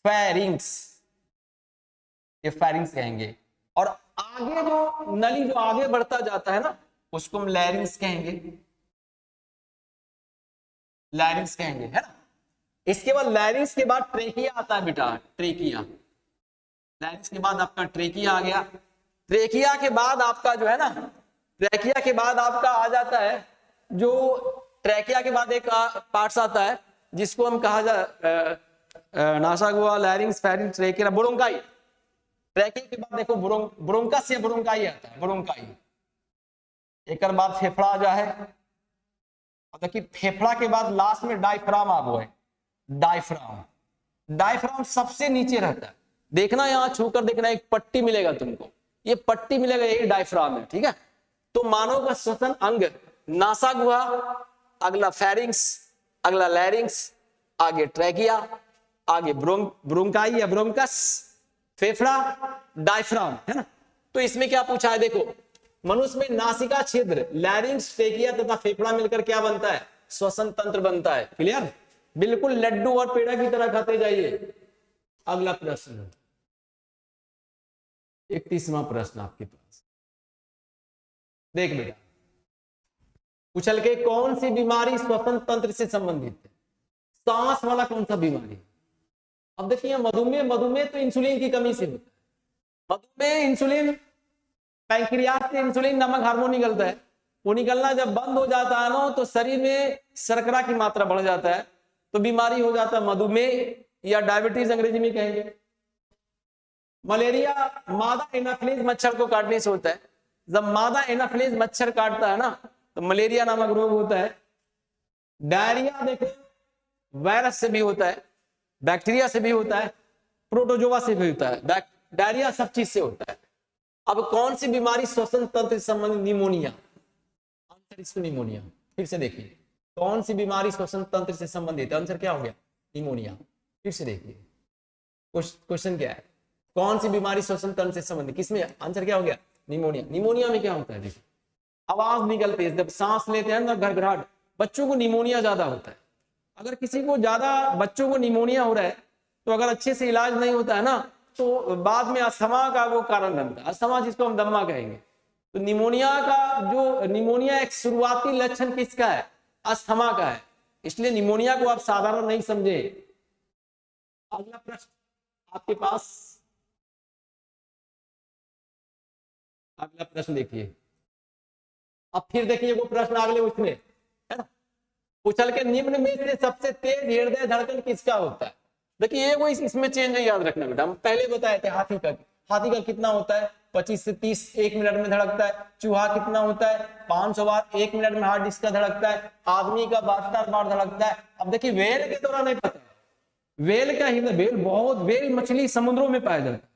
फेरिंग्स, ये फेरिंग्स कहेंगे। और आगे जो नली जो आगे बढ़ता जाता है ना, उसको हम लैरिंग्स कहेंगे, लैरिंग्स कहेंगे, है ना। इसके बाद लैरिंग्स के बाद ट्रेकिया आता है बेटा, ट्रेकिया। लैरिंग्स के बाद आपका ट्रेकिया आ गया। ट्रेकिया के बाद आपका जो है ना, ट्रेकिया के बाद आपका आ जाता है जो, ट्रेकिया के बाद एक पार्ट्स आता है जिसको हम कहा जा नासागुआ, larynx, pharynx, trachea, bronchi. Trachea के बाद देखो ब्रोंकस या ब्रोंकाई आता है, ब्रोंकाई। एक बाद फेफड़ा आ जा है, देखिए फेफड़ा के बाद लास्ट में डायफ्राम आ गया है। डायफ्राम, डायफ्राम सबसे नीचे रहता है, देखना यहां छूकर देखना, एक पट्टी मिलेगा तुमको, ये पट्टी मिलेगा, यही डायफ्राम है, ठीक है। तो मानव का श्वसन अंग नासा गुहा, अगला फेरिंग्स, अगला लैरिंग्स, आगे ट्रैकिया, आगे ब्रोंकाई या ब्रोंकस, फेफड़ा, डायफ्राम, है ना। तो इसमें क्या पूछा है, देखो मनुष्य में नासिका छिद्र, लैरिंग्स, ट्रेकिया तथा फेफड़ा मिलकर क्या बनता है? श्वसन तंत्र बनता है। क्लियर? बिल्कुल लड्डू और पेड़ा की तरह खाते जाइए। अगला प्रश्न, 31वां प्रश्न आपके पास, देख बेटा, उछल के कौन सी बीमारी श्वसन तंत्र से संबंधित है? सांस वाला कौन सा बीमारी? अब देखिए मधुमेह, मधुमेह तो इंसुलिन की कमी से होता है। मधुमेह इंसुलिन, पैंक्रियास से इंसुलिन नामक हार्मोन निकलता है, वो निकलना जब बंद हो जाता है ना, तो शरीर में शर्करा की मात्रा बढ़ जाता है, तो बीमारी हो जाता है मधुमेह या डायबिटीज अंग्रेजी में कहेंगे। मलेरिया मादा एनाफिलीज मच्छर को काटने से होता है। जब मादा एनाफिलीज मच्छर काटता है ना, तो मलेरिया नामक रोग होता है। डायरिया देखो वायरस से भी होता है, बैक्टीरिया से भी होता है, प्रोटोजोआ से भी होता है। डायरिया सब चीज से होता है। अब कौन सी बीमारी श्वसन तंत्र से संबंधित? निमोनिया। आंसर इसको निमोनिया। फिर से देखिए, कौन सी बीमारी श्वसन तंत्र से संबंधित है? आंसर क्या हो गया? निमोनिया। फिर से देखिए क्वेश्चन क्या है, कौन सी बीमारी श्वसन तंत्र से संबंधित, किसमें? आंसर क्या हो गया? निमोनिया। निमोनिया में क्या होता है? देखिए आवाज निकलती है, जब सांस लेते हैं ना, घरघराहट, बच्चों को निमोनिया ज्यादा होता है। अगर किसी को ज्यादा बच्चों को निमोनिया हो रहा है, तो अगर अच्छे से इलाज नहीं होता है ना, तो बाद में अस्थमा का वो कारण बनता है, अस्थमा जिसको हम दम्मा कहेंगे। तो निमोनिया का जो, निमोनिया एक शुरुआती लक्षण किसका है? अस्थमा का है। इसलिए निमोनिया को आप साधारण नहीं समझे। अगला प्रश्न आपके पास, अगला प्रश्न देखिए। अब फिर देखिए वो प्रश्न अगले उसमें है ना, उछल के निम्न में से सबसे तेज हृदय धड़कन किसका होता है? देखिए ये कोई इसमें चेंज नहीं याद रखना बेटा, हम पहले बताए थे हाथी का। हाथी का कितना होता है? 25 से 30 एक मिनट में धड़कता है। चूहा कितना होता है? 500 बार एक मिनट में हार्ट इसका धड़कता है। आदमी का 72 बार धड़कता है। अब देखिए वेल के दौरान नहीं पता, वेल का हृदय, वेल बहुत, वेल मछली समुद्रों में पाया जाता है,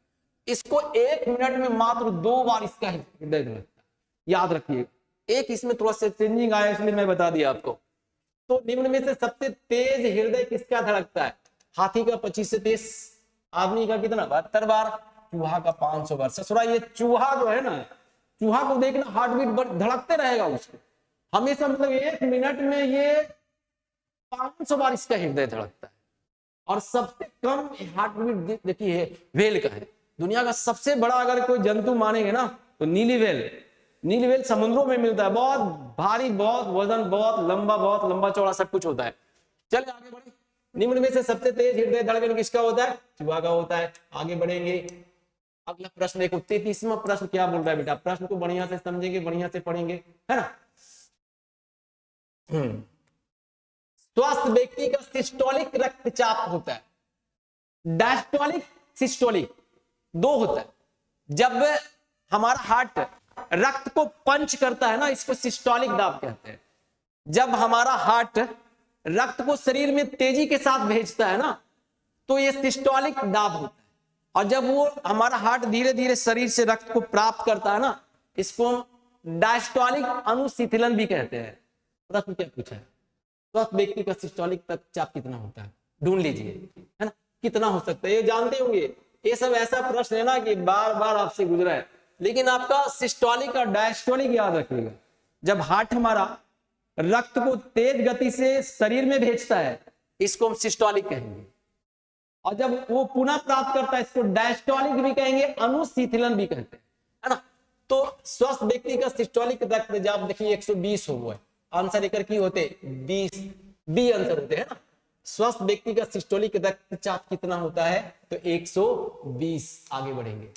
इसको एक मिनट में मात्र 2 बार इसका हृदय धड़कता है। याद रखिए, एक इसमें थोड़ा सा चेंजिंग आया इसलिए मैं बता दिया आपको। तो निम्न में से सबसे तेज हृदय किसका धड़कता है? हाथी का 25 से 30, आदमी का कितना? 72 बार, चूहा का 500 बार। ससुरा ये चूहा जो है ना, चूहा को देखना हार्ट बीट धड़कते रहेगा उसको हमेशा, मतलब एक मिनट में ये 500 बार इसका हृदय धड़कता है। और सबसे कम हार्ट बीट देखिए वेल का है। दुनिया का सबसे बड़ा अगर कोई जंतु मानेंगे ना, तो नीली वेल। नीली वेल समुद्रों में मिलता है, बहुत भारी, बहुत वजन, बहुत लंबा चौड़ा सब कुछ होता है। चलिए आगे बढ़े। निम्न में से सबसे तेज हृदय धड़कन किसका होता है? चूहा का होता है। आगे बढ़ेंगे, अगला प्रश्न देखो, 33वां प्रश्न क्या बोल रहा है बेटा? प्रश्न को बढ़िया से समझेंगे, बढ़िया से पढ़ेंगे, है ना। स्वस्थ व्यक्ति का सिस्टोलिक रक्तचाप होता है, डायस्टोलिक, सिस्टोलिक, दो होता है। जब हमारा हार्ट रक्त को पंच करता है ना, इसको सिस्टोलिक दाब कहते हैं। जब हमारा हार्ट रक्त को शरीर में तेजी के साथ भेजता है ना, तो ये सिस्टोलिक दाब होता है। और जब वो हमारा हार्ट धीरे धीरे शरीर से रक्त को प्राप्त करता है ना, इसको हम डायस्टोलिक अनुशीतलन भी कहते हैं। प्रश्न क्या पूछा है, स्वस्थ व्यक्ति का सिस्टोलिक रक्तचाप कितना होता है, ढूंढ लीजिए, है ना, कितना हो सकता है। ये जानते होंगे, ये सब ऐसा प्रश्न है ना कि बार बार आपसे गुजरा है, लेकिन आपका सिस्टोलिक और डायस्टोलिक याद रखिएगा। जब हार्ट हमारा रक्त को तेज गति से शरीर में भेजता है, इसको हम सिस्टोलिक कहेंगे, और जब वो पुनः प्राप्त करता है, इसको डायस्टोलिक भी कहेंगे, अनुशीतलन भी कहते हैं, है ना। तो स्वस्थ व्यक्ति का सिस्टोलिक रक्तचाप देखिए 120 हो गया, आंसर एकर की होते 20, बी आंसर होते हैं ना। स्वस्थ व्यक्ति का सिस्टोलिक रक्तचाप कितना होता है, तो 120। आगे बढ़ेंगे,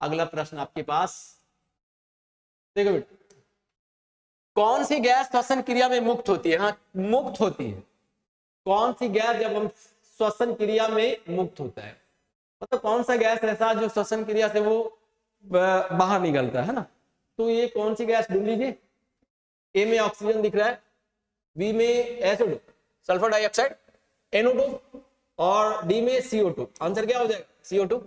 अगला प्रश्न आपके पास देखो बेटा, कौन सी गैस श्वसन क्रिया में मुक्त होती है। हाँ, मुक्त होती है। कौन सी गैस जब हम श्वसन क्रिया में मुक्त होता है, मतलब कौन सा गैस ऐसा जो श्वसन क्रिया से वो बाहर निकलता है ना, तो ये कौन सी गैस ढूंढ लीजिए। ए में ऑक्सीजन दिख रहा है, बी में SO2 सल्फर डाइऑक्साइड NO2, और डी में CO2। आंसर क्या हो जाएगा, CO2।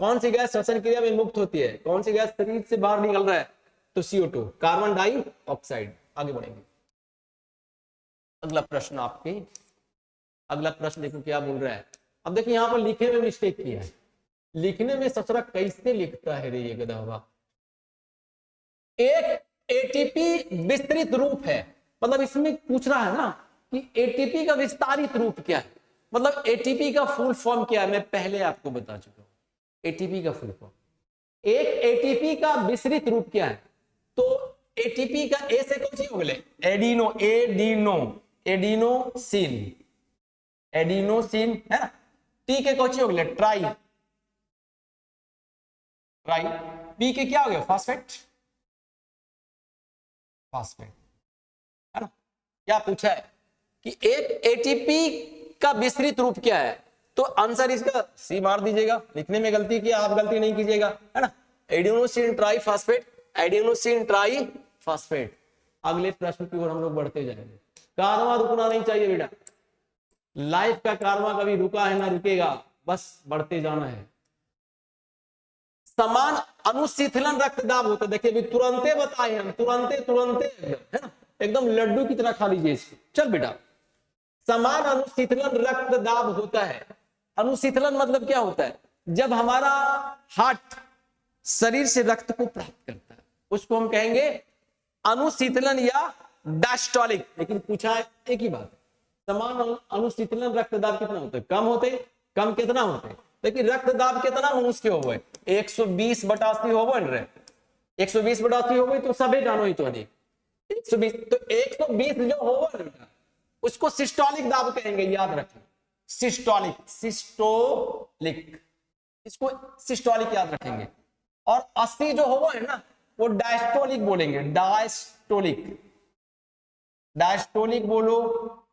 कौन सी गैस श्वसन क्रिया में मुक्त होती है, कौन सी गैस शरीर से बाहर निकल रहा है, तो CO2 कार्बन डाइऑक्साइड। आगे बढ़ेंगे, अगला प्रश्न आपके, अगला प्रश्न देखो क्या बोल रहा है। अब देखिए यहाँ पर लिखने में मिस्टेक किया है, लिखने में ससुरा कैसे लिखता है रे ये गधा। एक एटीपी विस्तृत रूप है, मतलब इसमें पूछ रहा है ना कि एटीपी का विस्तारित रूप क्या है, मतलब एटीपी का फुल फॉर्म क्या है। मैं पहले आपको बता चुका हूं एटीपी का फुल फॉर्म। एक एटीपी का विस्तृत रूप क्या है, तो एटीपी का ए से कौन सी हो गए, एडिनो, एडिनोसिन, एडिनोसिन है ना। टी के कौन सी हो गए, ट्राई, ट्राई। पी के क्या हो गया, फास्फेट, फास्फेट, है ना। क्या पूछा है कि एक एटीपी का विस्तृत रूप क्या है, तो आंसर इसका सी मार दीजिएगा। लिखने में गलती की, आप गलती नहीं कीजिएगा, है ना। Adenosine try phosphate, adenosine try phosphate. अगले प्रश्न की ओर हम लोग बढ़ते जाएंगे। कारवां रुकना नहीं चाहिए बेटा, लाइफ का कारवां कभी रुका है ना रुकेगा, बस बढ़ते जाना है। समान अनुशीतलन रक्तदाब होता है, देखिए अभी तुरंते बताए हम, तुरंते एकदम, है ना, एकदम लड्डू की तरह खा लीजिए इसको। चल बेटा, समान अनुशीतलन रक्तदाब होता है। अनुशीतलन मतलब क्या होता है, जब हमारा हार्ट शरीर से रक्त को प्राप्त करता है, उसको हम कहेंगे अनुशीतलन या डायस्टोलिक। लेकिन पूछा है एक ही बात है, समान अनुशीतलन रक्तदाब कितना होता है, कम होते, कम कितना होते, लेकिन रक्तदाब कितना मनुष्य हो गए, 120/80 हो गए, 120/80 हो गई तो सभी जानो ही तो अधिक 120, तो 120 जो होगा उसको सिस्टोलिक दाब कहेंगे, याद रखें। सिस्टोलिक, सिस्टोलिक, इसको सिस्टोलिक याद रखेंगे। और 80 जो होगा है ना, वो डायस्टोलिक बोलेंगे, डायस्टोलिक, डायस्टोलिक बोलो,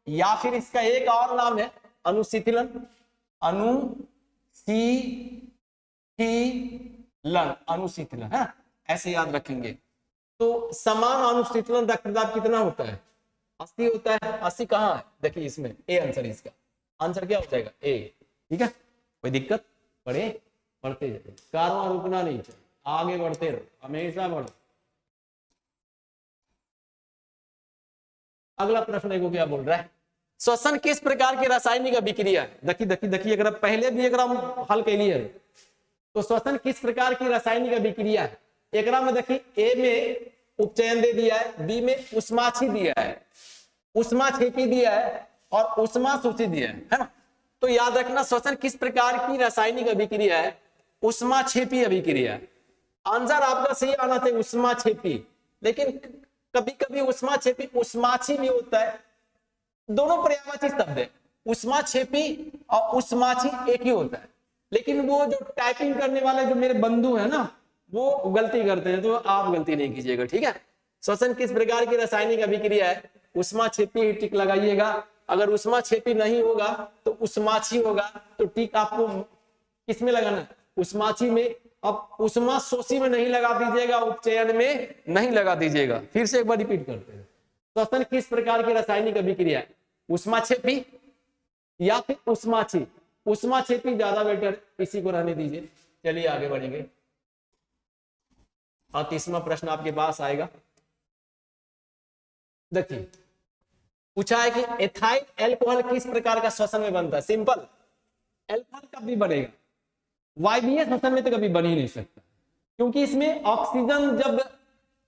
या फिर इसका एक और नाम है अनुशीतलन, अनुशीतलन, अनुशीतलन, है ऐसे याद रखेंगे। तो समान अनुशीतलन रक्तदाब कितना होता है, 80 होता है। 80 कहाँ है, देखिए इसमें ए आंसर, इसका आंसर क्या हो जाएगा, ए। ठीक है, कोई दिक्कत, बढ़ते जाइए, कारवां रुकना नहीं चाहिए, आगे बढ़ते रहो, हमेशा बढ़ो। अगला प्रश्न देखो क्या बोल रहा है, श्वसन किस प्रकार की रासायनिक अभिक्रिया है। देखिए अगर पहले भी एक हल के लिए तो श्वसन किस प्रकार की रासायनिक अभिक्रिया है। एक में देखिए, ए में उपचयन दे दिया है, बी में उष्माक्षी दिया है, उष्माक्षेपी दिया है, और उष्मा सूची दिया है ना। तो याद रखना श्वसन किस प्रकार की रासायनिक अभिक्रिया है, उष्माक्षेपी अभिक्रिया। आंसर आपका सही आना चाहिए उष्माक्षेपी, लेकिन कभी कभी उष्माक्षेपी उष्माक्षी भी होता है, दोनों पर्यायवाची शब्द है, उष्माक्षेपी और उष्माक्षी एक ही होता है। लेकिन वो जो टाइपिंग करने वाले जो मेरे बंधु है ना, वो गलती करते हैं, तो आप गलती नहीं कीजिएगा, ठीक है। श्वसन किस प्रकार की रासायनिक अभिक्रिया है, उष्माक्षेपी टिक लगाइएगा। अगर उष्माक्षेपी नहीं होगा तो उष्माक्षी होगा, तो टिक आपको किसमें लगाना है, उष्माक्षी में। अब उष्मा शोषी में नहीं लगा दीजिएगा, उपचयन में नहीं लगा दीजिएगा। फिर से एक बार रिपीट करते हैं, श्वसन किस प्रकार की रासायनिक अभिक्रिया है? उष्माक्षेपी या फिर उष्माक्षी? उष्माक्षेपी ज्यादा बेटर, इसी को रहने दीजिए। चलिए आगे बढ़ेंगे। और 30वां प्रश्न आपके पास आएगा। देखिए पूछा है कि एथाइल एल्कोहल किस प्रकार का श्वसन में बनता है? सिंपल, एल्कोहल कब भी बनेगा, वायवीय श्वसन में तो कभी बन ही नहीं सकता, क्योंकि इसमें ऑक्सीजन, जब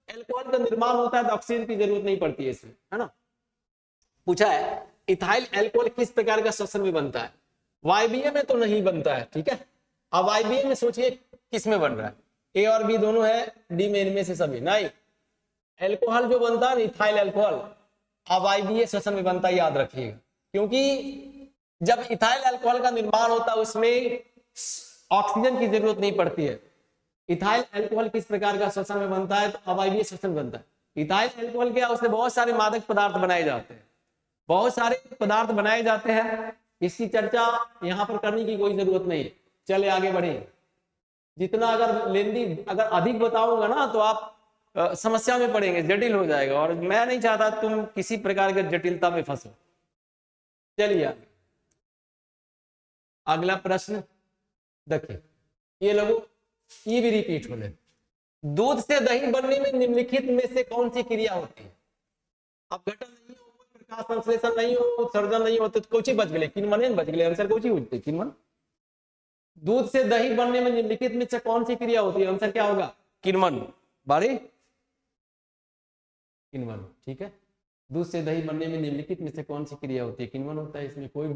एल्कोहल का निर्माण होता है तो ऑक्सीजन की जरूरत नहीं पड़ती है इसमें, है ना। पूछा है इथाइल एल्कोहल किस प्रकार का श्वसन में बनता है? वायवीय में तो नहीं बनता है, ठीक है। अब वायवीय में सोचिए किस में बन रहा है, ए और बी दोनों है, डी में इनमें से सभी नहीं। एल्कोहल जो बनता है इथाइल एल्कोहल अवायवीय श्वसन में बनता है, याद रखिएगा, क्योंकि जब इथाइल एल्कोहल का निर्माण होता है उसमें ऑक्सीजन की जरूरत नहीं पड़ती है। इथाइल एल्कोहल किस प्रकार का श्वसन में बनता है? तो अवायवीय श्वसन बनता है। इथाइल एल्कोहल क्या, उससे बहुत सारे मादक पदार्थ बनाए जाते हैं, बहुत सारे पदार्थ बनाए जाते हैं, इसकी चर्चा यहां पर करने की कोई जरूरत नहीं है। चले आगे बढ़े। जितना अगर लेंदी, अगर अधिक बताऊंगा ना तो आप समस्या में पड़ेंगे, जटिल हो जाएगा, और मैं नहीं चाहता तुम किसी प्रकार की जटिलता में फंसो। चलिए आगे। अगला प्रश्न देखिए, ये लोगों ये भी रिपीट हो ले। दूध से दही बनने में निम्नलिखित में से कौन सी क्रिया होती है? अब घटन नहीं हो, प्रकाश संश्लेषण नहीं हो, उत्सर्जन नहीं हो, तो कोची बच गए? किन्वन बच गए, आंसर कोची होती है? किन्वन। दूध से दही बनने में निम्नलिखित में से कौन सी क्रिया होती है? आंसर क्या होगा? किन्वन। बारी किन्वन, ठीक है। दूध से दही बनने में निम्नलिखित में से कौन सी क्रिया होती है? किन्वन होता है। इसमें कोई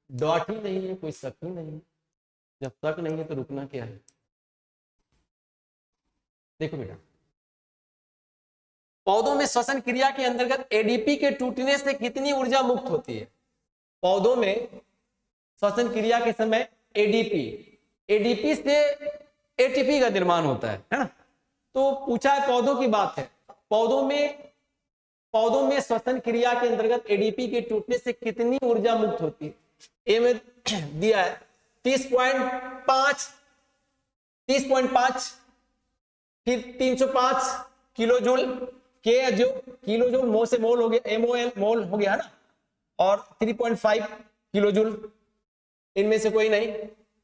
डॉट ही नहीं है, कोई शक ही नहीं है। जब तक नहीं है तो रुकना क्या है? देखो बेटा, पौधों में श्वसन क्रिया के अंतर्गत एडीपी के टूटने से कितनी ऊर्जा मुक्त होती है? पौधों में श्वसन क्रिया के समय एडीपी से एटीपी का निर्माण होता है ना। तो पूछा है, पौधों की बात है, पौधों में श्वसन क्रिया के अंतर्गत एडीपी के टूटने से कितनी ऊर्जा मुक्त होती है? ए में दिया है 30.5, फिर 305 किलो जूल, के जो किलो जूल मो से मोल हो गया, एमओएल मोल हो गया ना, और 3.5 किलो जूल, इनमें से कोई नहीं।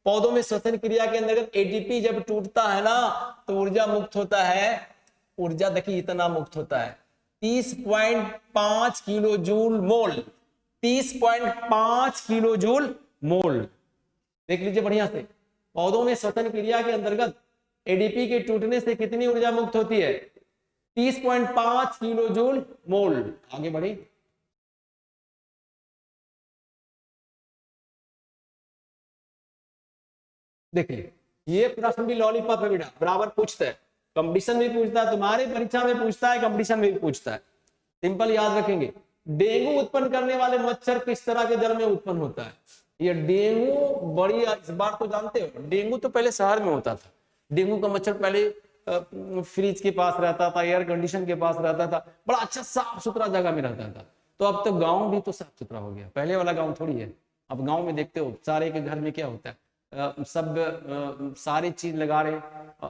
पौधों में श्वसन क्रिया के अंतर्गत एडीपी जब टूटता है ना तो ऊर्जा मुक्त होता है। ऊर्जा देखिए इतना मुक्त होता है 30.5 kilo joule mole, 30.5 kilo joule mole. देख लीजिए बढ़िया से, पौधों में श्वसन क्रिया के अंतर्गत एडीपी के टूटने से कितनी ऊर्जा मुक्त होती है? 30.5 किलो जूल मोल। आगे बढ़े। देखिए ये प्रश्न भी लॉलीपॉप है बेटा, बराबर पूछता है, कंपटीशन में पूछता है, तुम्हारे परीक्षा में पूछता है, कंपटीशन में भी पूछता है। सिंपल याद रखेंगे। डेंगू उत्पन्न करने वाले मच्छर किस तरह के जल में उत्पन्न होता है? ये डेंगू बड़ी, इस बार तो जानते हो, डेंगू तो पहले शहर में होता था। डेंगू का मच्छर पहले फ्रिज के पास रहता था, एयर कंडीशन के पास रहता था, बड़ा अच्छा साफ सुथरा जगह में रहता था। तो अब तो गांव भी तो साफ सुथरा हो गया, पहले वाला गांव थोड़ी है। अब गांव में देखते हो सारे के घर में क्या होता है, सब सारी चीज लगा रहे,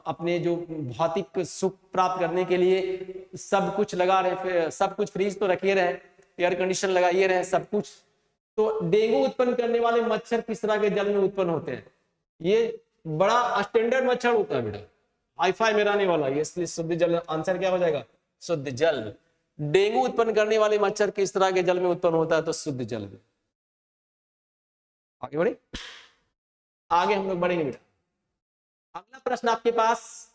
अपने जो भौतिक सुख प्राप्त करने के लिए सब कुछ लगा रहे, सब कुछ फ्रीज तो रखिए रहे, एयर कंडीशन लगाइए रहे, सब कुछ। तो डेंगू उत्पन्न करने वाले मच्छर किस तरह के जल में उत्पन्न होते हैं? ये बड़ा स्टैंडर्ड मच्छर होता है बेटा, हाईफाई में रहने वाला, ये इसलिए शुद्ध जल। आंसर क्या हो जाएगा? शुद्ध जल। डेंगू उत्पन्न करने वाले मच्छर किस तरह के जल में उत्पन्न होता है? तो शुद्ध जल में। आगे बढ़े, आगे हम लोग बढ़ेंगे बेटा। अगला प्रश्न आपके पास,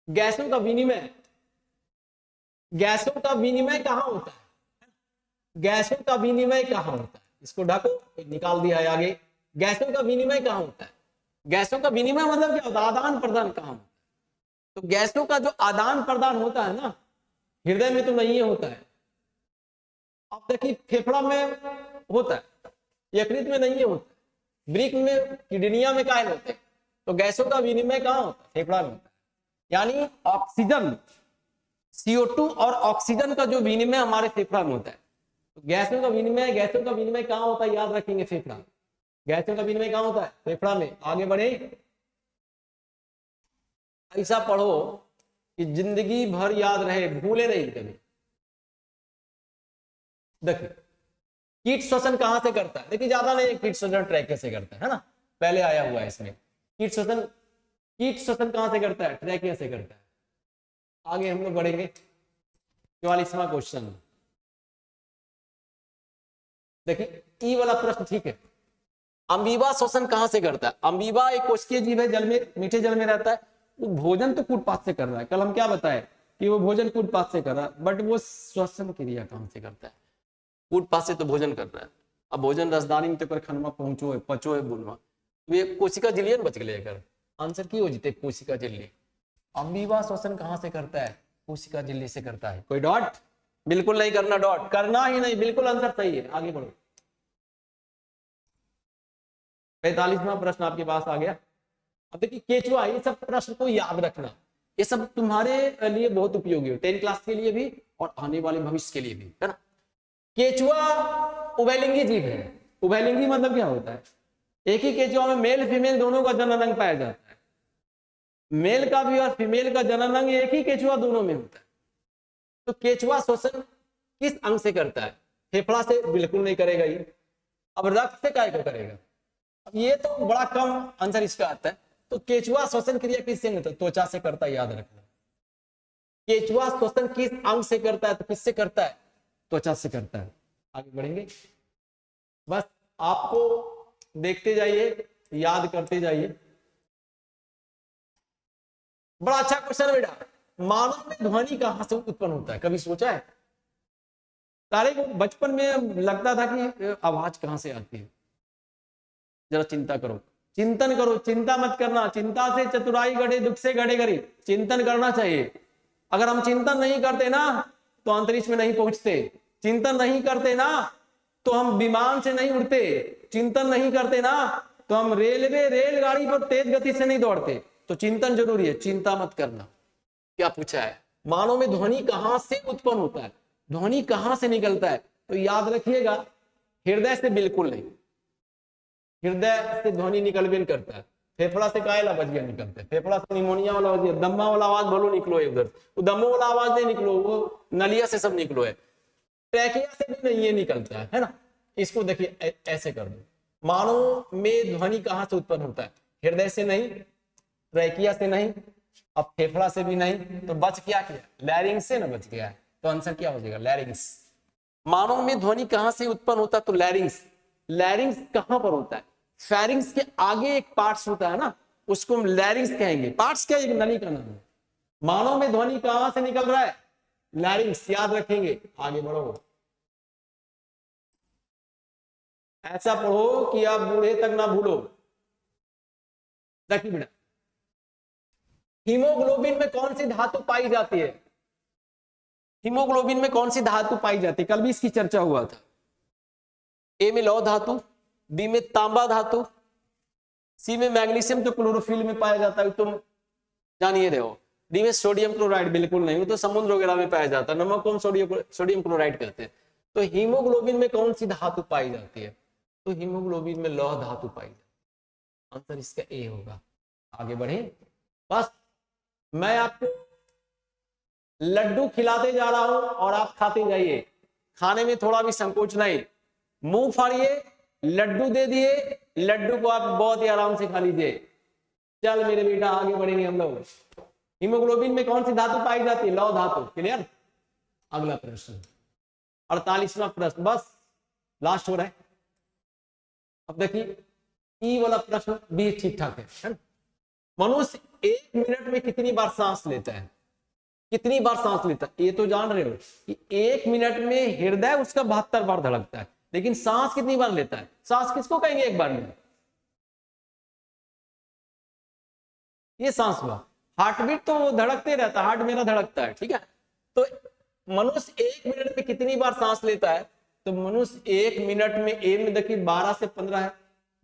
गैसों का विनिमय, गैसों का विनिमय कहां होता है? गैसों का विनिमय कहां होता है? इसको ढको, निकाल दिया है आगे। गैसों का विनिमय कहां होता है? गैसों का विनिमय मतलब क्या होता है? आदान प्रदान कहां होता है? तो गैसों का जो आदान प्रदान होता है ना, हृदय में तो नहीं होता है। अब देखिए फेफड़ा में होता है, यकृत में नहीं होता है, वृक्क में, किडनिया में काहे होते हैं। तो गैसों का विनिमय कहां होता है? फेफड़ा में होता है। यानी ऑक्सीजन, CO2 और ऑक्सीजन का जो विनिमय हमारे फेफड़ा में होता है। तो गैसों का विनिमय कहां होता है? याद रखेंगे, फेफड़ा। गैसों का विनिमय कहां होता है? फेफड़ा में। आगे बढ़े, ऐसा पढ़ो कि जिंदगी भर याद रहे, भूले नहीं कभी। देखिए कीट श्वसन कहां से करता है, देखिए ज्यादा नहीं, कीट श्वसन ट्रैके से करता है ना, पहले आया हुआ है इसमें। कीट श्वसन कहां से करता है, ट्रैके से करता है। आगे हम लोग बढ़ेंगे 44वां क्वेश्चन। देखिए ई वाला प्रश्न ठीक है, अमीबा श्वसन कहां से करता है। अमीबा एक कोशिकीय जीव है, जल में, मीठे जल में रहता है। वो भोजन तो कूटपाथ से कर रहा है, कल हम क्या बताए कि वो भोजन कूटपाथ से कर रहा है, बट वो श्वसन क्रिया कहां से करता है, कूटपाथ से तो भोजन कर रहा है। अब भोजन रसदानी में तो कर खनमा पहुंचो है, पचो है बुनवा, तो ये कोशिका झिल्ली बच गए कर, आंसर की हो जीते कोशिका झिल्ली। अमीबा श्वसन कहां से करता है, कोशिका झिल्ली से करता है। कोई डॉट, बिल्कुल नहीं करना, डॉट करना ही नहीं, बिल्कुल आंसर सही है। आगे बढ़ो, 45वां प्रश्न आपके पास आ गया। अब देखिए केचुआ, ये सब प्रश्न को याद रखना, ये सब तुम्हारे लिए बहुत उपयोगी हो, 10th क्लास के लिए भी और आने वाले भविष्य के लिए भी, है ना। केचुआ उभयलिंगी जीव है। उभयलिंगी मतलब क्या होता है, एक ही केचुआ में मेल फीमेल दोनों का जनन अंग पाया जाता है, मेल का भी और फीमेल का जनन अंग एक ही केचुआ दोनों में होता है। तो केचुआ श्वसन किस अंग से करता है, फेफड़ा से बिल्कुल नहीं करेगा ये। अब रक्त से काय को करेगा, अब ये तो बड़ा कम आंसर इसका आता है। तो केचुआ श्वसन क्रिया किससे होता है, त्वचा से करता है, याद रखना। केचुआ श्वसन किस अंग से करता है, तो किससे करता है, त्वचा से करता है। आगे बढ़ेंगे, बस आपको देखते जाइए, याद करते जाइए। बड़ा अच्छा क्वेश्चन बेटा, मानव में ध्वनि कहां से उत्पन्न होता है, कभी सोचा है। सारे को बचपन में लगता था कि आवाज कहां से आती है, जरा चिंता करो, चिंतन करो, चिंता मत करना। चिंता से चतुराई गढ़े, दुख से गढ़े गरीब, चिंतन करना चाहिए। अगर हम चिंतन नहीं करते ना तो अंतरिक्ष में नहीं पहुंचते, चिंतन नहीं करते ना तो हम विमान से नहीं उड़ते, चिंतन नहीं करते ना तो हम रेलगाड़ी पर तेज गति से नहीं दौड़ते। तो चिंतन जरूरी है, चिंता मत करना। क्या पूछा है, मानव में ध्वनि कहां से उत्पन्न होता है, ध्वनि कहां से निकलता है, तो याद रखिएगा हृदय से बिल्कुल नहीं, हृदय से ध्वनि निकल भी नहीं करता है। फेफड़ा से कायला बच गया निकलते, फेफड़ा से निमोनिया वाला बच गया, दम्मा वाला आवाज बोलो निकलो है उधर, वो दम्मो वाला आवाज नहीं निकलो, वो नलिया से सब निकलो है। ट्रैकिया से भी नहीं ये निकलता है ना। इसको देखिए ऐसे कर दो, मानव में ध्वनि कहां से उत्पन्न होता है, हृदय से नहीं, ट्रैकिया से नहीं, अब फेफड़ा से भी नहीं, तो बच क्या किया, लैरिंग्स से ना बच गया है। तो आंसर क्या हो जाएगा, लैरिंग्स। मानव में ध्वनि कहां से उत्पन्न होता है, तो लैरिंग्स। लैरिंग्स कहां पर होता है, फेरिंग्स के आगे एक पार्ट्स होता है ना, उसको हम लैरिंग्स कहेंगे। पार्ट्स क्या, एक नली का नाम है। मानव में ध्वनि कहां से निकल रहा है, लैरिंग्स, याद रखेंगे। आगे बढ़ो, ऐसा पढ़ो कि आप बूढ़े तक ना भूलो। देखिए बेटा, हीमोग्लोबिन में कौन सी धातु पाई जाती है, हीमोग्लोबिन में कौन सी धातु पाई जाती है, कल भी इसकी चर्चा हुआ था। ए में लौह धातु, बी में तांबा धातु, सी में मैग्नीशियम जो क्लोरोफिल में पाया जाता है तुम जानिए रहे हो, डी में सोडियम क्लोराइड बिल्कुल नहीं, वो तो समुद्र वगैरह में पाया जाता है, नमक को हम सोडियम क्लोराइड कहते हैं। तो हीमोग्लोबिन में कौन सी धातु पाई जाती है, तो हीमोग्लोबिन में लौह धातु पाई जाती है। आंसर इसका ए होगा। आगे बढ़े, बस मैं आपको लड्डू खिलाते जा रहा हूं और आप खाते जाइए, खाने में थोड़ा भी संकोच नहीं, मुंह फाड़िए, लड्डू दे दिए, लड्डू को आप बहुत ही आराम से खा लीजिए। चल मेरे बेटा आगे बढ़ेंगे हम लोग। हीमोग्लोबिन में कौन सी धातु पाई जाती है, लौह धातु। क्लियर। अगला प्रश्न 48वां प्रश्न, बस लास्ट हो रहा है। अब देखिए ई वाला प्रश्न भी ठीक ठाक है। मनुष्य 1 मिनट में कितनी बार सांस लेता है, कितनी बार सांस लेता है, ये तो जान रहे हो कि 1 मिनट में हृदय उसका 72 बार धड़कता है, लेकिन सांस कितनी बार लेता है, सांस किसको कहेंगे एक बार में, ये सांस हुआ। हार्टबीट तो धड़कते रहता है, हार्ट मेरा धड़कता है, ठीक है। तो मनुष्य 1 मिनट में कितनी बार सांस लेता है, तो मनुष्य 1 मिनट में, ए में देखिए 12 से 15 है,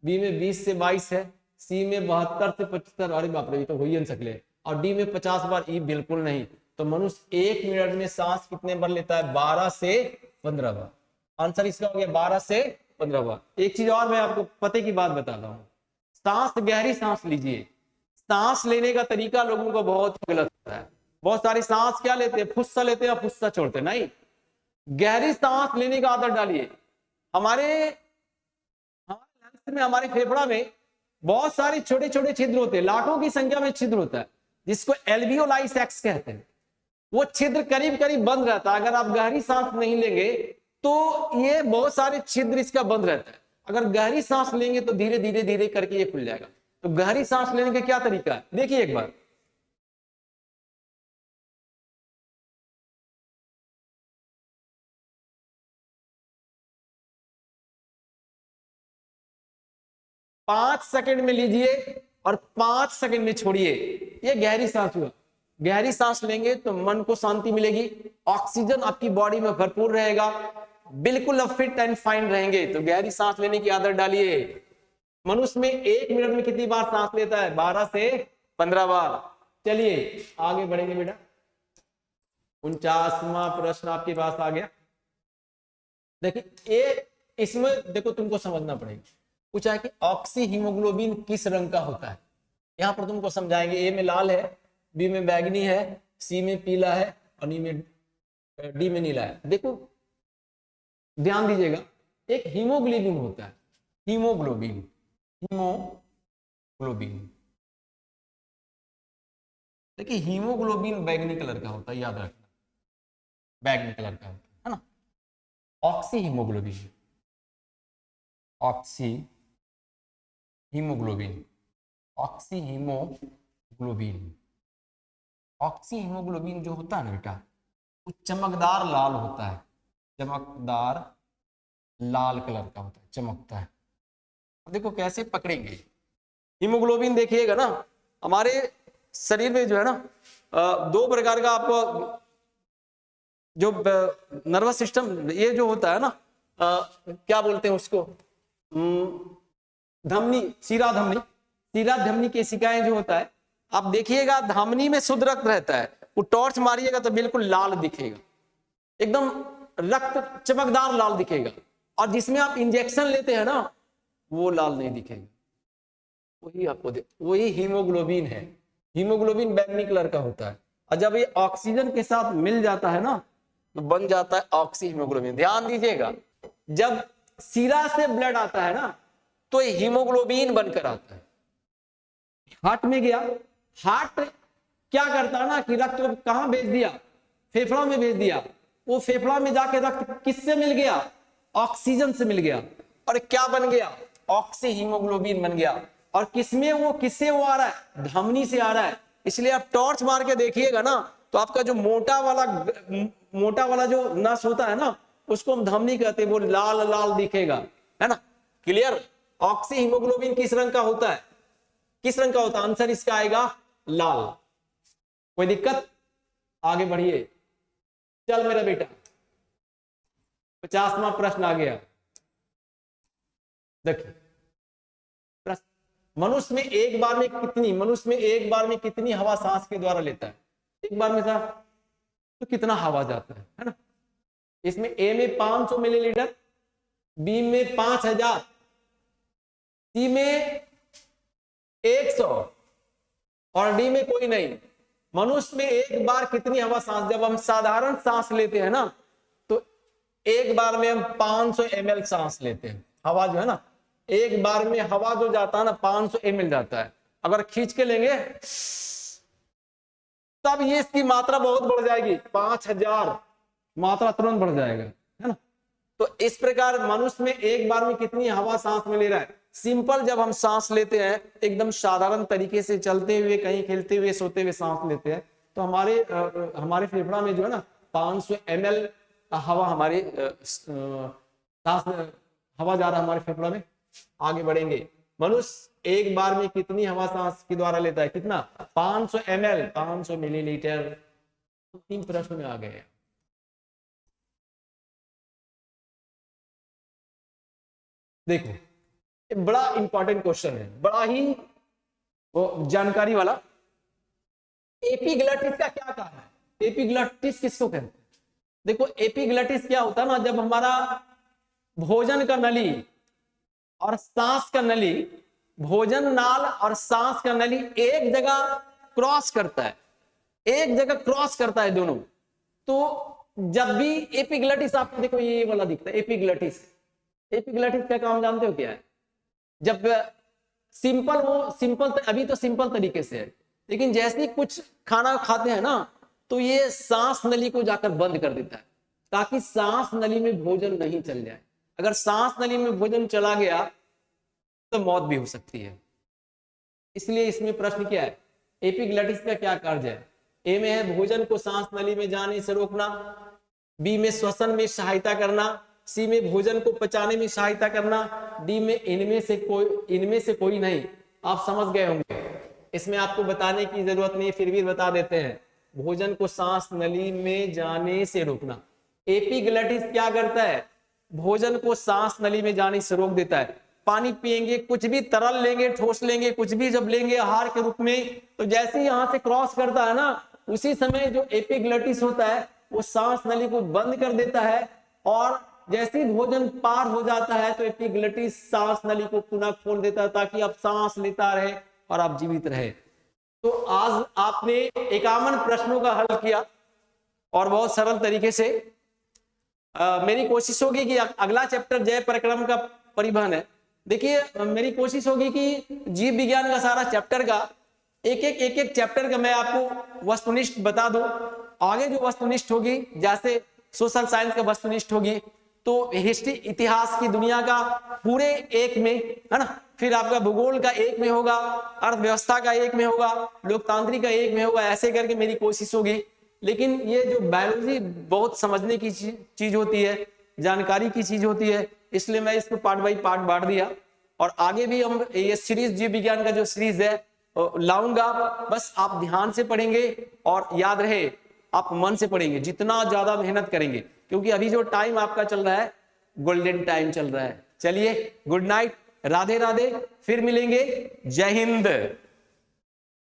बी में 20 से 22 है, सी में 72 से 75, अरे बाप रे ये तो हो ही नहीं सकले, और डी में 50 बार, ई बिल्कुल नहीं। तो मनुष्य 1 मिनट में सांस कितने बार लेता है, 12 से 15 बार। आंसर इसका हो गया 12 से 15 बार। एक चीज और मैं आपको पते की बात बताता हूं, सांस गहरी सांस लीजिए, सांस लेने का तरीका लोगों का बहुत गलत होता है। बहुत सारी सांस क्या लेते हैं, फुस्सा लेते हैं, फुस्सा छोड़ते हैं। नहीं, गहरी सांस लेने का आदत डालिए। हमारे लंग्स में, हमारे फेफड़ा में बहुत सारे छोटे छोटे छिद्र होते हैं, लाखों की संख्या में छिद्र होता है, जिसको एल्वियोलाई सैक्स कहते हैं। वो छिद्र करीब करीब बंद रहता है। अगर आप गहरी सांस नहीं लेंगे तो ये बहुत सारे छिद्र इसका बंद रहता है। अगर गहरी सांस लेंगे तो धीरे धीरे धीरे करके ये खुल जाएगा। तो गहरी सांस लेने का क्या तरीका है, देखिए एक बार। पांच सेकंड में लीजिए और 5 सेकंड में छोड़िए। ये गहरी सांस हुआ। गहरी सांस लेंगे तो मन को शांति मिलेगी, ऑक्सीजन आपकी बॉडी में भरपूर रहेगा, बिल्कुल आप फिट एंड फाइन रहेंगे। तो गहरी सांस लेने की आदत डालिए। मनुष्य में 1 मिनट में कितनी बार सांस लेता है, 12 से 15 बार। चलिए आगे बढ़ेंगे बेटा। 49वां प्रश्न आपके पास आ गया। देखिए ये इसमें देखो तुमको समझना पड़ेगा। पूछा है कि ऑक्सी हीमोग्लोबिन किस रंग का होता है। यहां पर तुमको समझाएंगे। ए में लाल है, बी में बैगनी है, सी में पीला है और डी में नीला है। देखो ध्यान दीजिएगा, एक हीमोग्लोबिन होता है, हीमोग्लोबिन, हीमोग्लोबिन। देखिए हीमोग्लोबिन बैगनी कलर का होता है, याद रखना, बैगनी कलर का होता है ना। Oxy haemoglobin, oxy haemoglobin, oxy haemoglobin, oxy haemoglobin जो होता है ना बेटा, वो चमकदार लाल होता है, चमकदार लाल कलर का होता है, चमकता है। देखो कैसे पकड़ेंगे हीमोग्लोबिन, देखिएगा ना हमारे शरीर में जो है ना 2 प्रकार का आपको जो नर्वस सिस्टम ये जो होता है ना, क्या बोलते हैं उसको, धमनी, शीरा धमनी, शीरा धमनी के शिकाएं जो होता है, आप देखिएगा धमनी में शुद्ध रक्त रहता है। वो टॉर्च मारिएगा तो बिल्कुल लाल दिखेगा, एकदम रक्त चमकदार लाल दिखेगा। और जिसमें आप इंजेक्शन लेते हैं ना वो लाल नहीं दिखेगा। वही आपको वही हीमोग्लोबिन है। हीमोग्लोबिन बैंगनी कलर का होता है और जब ये ऑक्सीजन के साथ मिल जाता है ना तो बन जाता है ऑक्सी हीमोग्लोबिन। ध्यान दीजिएगा, जब शीरा से ब्लड आता है ना तो ये हीमोग्लोबिन बनकर आता है। हार्ट में गया, हार्ट क्या करता है ना कि रक्त को कहां भेज दिया, फेफड़ा में भेज दिया। वो फेफड़ा में जाके रक्त किससे मिल गया, ऑक्सीजन से मिल गया और क्या बन गया, ऑक्सी हीमोग्लोबिन बन गया। और किसमें वो, किससे वो आ रहा है, धमनी से आ रहा है। इसलिए आप टॉर्च मार के देखिएगा ना तो आपका जो मोटा वाला जो नस होता है ना उसको हम धमनी कहते हैं, वो लाल लाल दिखेगा, है ना। क्लियर। ऑक्सी हीमोग्लोबिन किस रंग का होता है, किस रंग का होता है, आंसर इसका आएगा लाल। कोई दिक्कत, आगे बढ़िए। चल मेरा बेटा 50वां प्रश्न आ गया। देखिए मनुष्य में एक बार में कितनी हवा सांस के द्वारा लेता है, एक बार में तो कितना हवा जाता है ना। इसमें ए में 500 मिलीलीटर, बी में 5000, सी में 100 और डी में कोई नहीं। मनुष्य में एक बार कितनी हवा सांस, जब हम साधारण सांस लेते हैं ना तो एक बार में हम 500 ml सांस लेते हैं। हवा जो है ना, एक बार में हवा जो जाता है ना 500 ml जाता है। अगर खींच के लेंगे तब ये इसकी मात्रा बहुत बढ़ जाएगी, 5000 मात्रा तुरंत बढ़ जाएगा, है ना। तो इस प्रकार मनुष्य में एक बार में कितनी हवा सांस में ले रहा है। सिंपल जब हम सांस लेते हैं एकदम साधारण तरीके से, चलते हुए, कहीं खेलते हुए, सोते हुए सांस लेते हैं तो हमारे फेफड़ा में जो है ना 500 ml हवा हमारे सांस हवा जा रहा है हमारे फेफड़ा में। आगे बढ़ेंगे, मनुष्य एक बार में कितनी हवा सांस के द्वारा लेता है, कितना, 500 ml, 500 मिलीलीटर। 3 प्रश्न में आ गए। देखो ये बड़ा इंपॉर्टेंट क्वेश्चन है, बड़ा ही वो जानकारी वाला। एपिग्लॉटिस का क्या काम है, एपिग्लॉटिस किसको कहते हैं। देखो एपिग्लॉटिस क्या होता है ना, जब हमारा भोजन का नली और सांस का नली भोजन नाल और सांस का नली एक जगह क्रॉस करता है, एक जगह क्रॉस करता है दोनों। तो जब भी एपिग्लटिस, आपको देखो ये वाला दिखता है एपिग्लटिस, एपिग्लटिस का काम जानते हो क्या है? जब सिंपल, वो सिंपल अभी तो सिंपल तरीके से है, लेकिन जैसे ही कुछ खाना खाते हैं ना तो ये सांस नली को जाकर बंद कर देता है ताकि सांस नली में भोजन नहीं चल जाए। अगर सांस नली में भोजन चला गया तो मौत भी हो सकती है। इसलिए इसमें प्रश्न क्या है, एपिग्लटिस का क्या कार्य है? ए में है भोजन को सांस नली में जाने से रोकना, बी में श्वसन में सहायता करना, सी में भोजन को पचाने में सहायता करना, डी में इनमें से कोई नहीं। आप समझ गए होंगे, इसमें आपको बताने की जरूरत नहीं, फिर भी बता देते हैं। भोजन को सांस नली में जाने से रोकना। एपिग्लटिस क्या करता है? भोजन को सांस नली में जाने से रोक देता है। पानी पिएंगे, कुछ भी तरल लेंगे, ठोस लेंगे, कुछ भी जब लेंगे आहार के रूप में, तो जैसे ही यहां से क्रॉस करता है ना, उसी समय जो एपिग्लटिस होता है वो सांस नली को बंद कर देता है, और जैसे ही भोजन पार हो जाता है तो एपिग्लटिस सांस नली को पुनः खोल देता है ताकि आप सांस लेता रहे और आप जीवित रहे। तो आज आपने 51 प्रश्नों का हल किया और बहुत सरल तरीके से। मेरी कोशिश होगी कि अगला चैप्टर जय पराक्रम का परिवहन है। देखिए, मेरी कोशिश होगी कि जीव विज्ञान का सारा चैप्टर का एक एक चैप्टर का मैं आपको वस्तुनिष्ठ बता दूं। आगे जो वस्तुनिष्ठ होगी, जैसे सोशल साइंस का वस्तुनिष्ठ होगी, तो हिस्ट्री, इतिहास की दुनिया का पूरे एक में है ना, फिर आपका भूगोल का एक में होगा, अर्थव्यवस्था का एक में होगा, लोकतांत्रिक का एक में होगा, ऐसे करके मेरी कोशिश होगी। लेकिन ये जो बायोलॉजी बहुत समझने की चीज होती है, जानकारी की चीज होती है, इसलिए मैं इसको पार्ट बाई पार्ट बांट दिया। और आगे भी हम ये सीरीज, जीव विज्ञान का जो सीरीज है लाऊंगा। बस आप ध्यान से पढ़ेंगे और याद रहे आप मन से पढ़ेंगे, जितना ज्यादा मेहनत करेंगे, क्योंकि अभी जो टाइम आपका चल रहा है गोल्डन टाइम चल रहा है। चलिए, गुड नाइट, राधे राधे, फिर मिलेंगे, जय हिंद।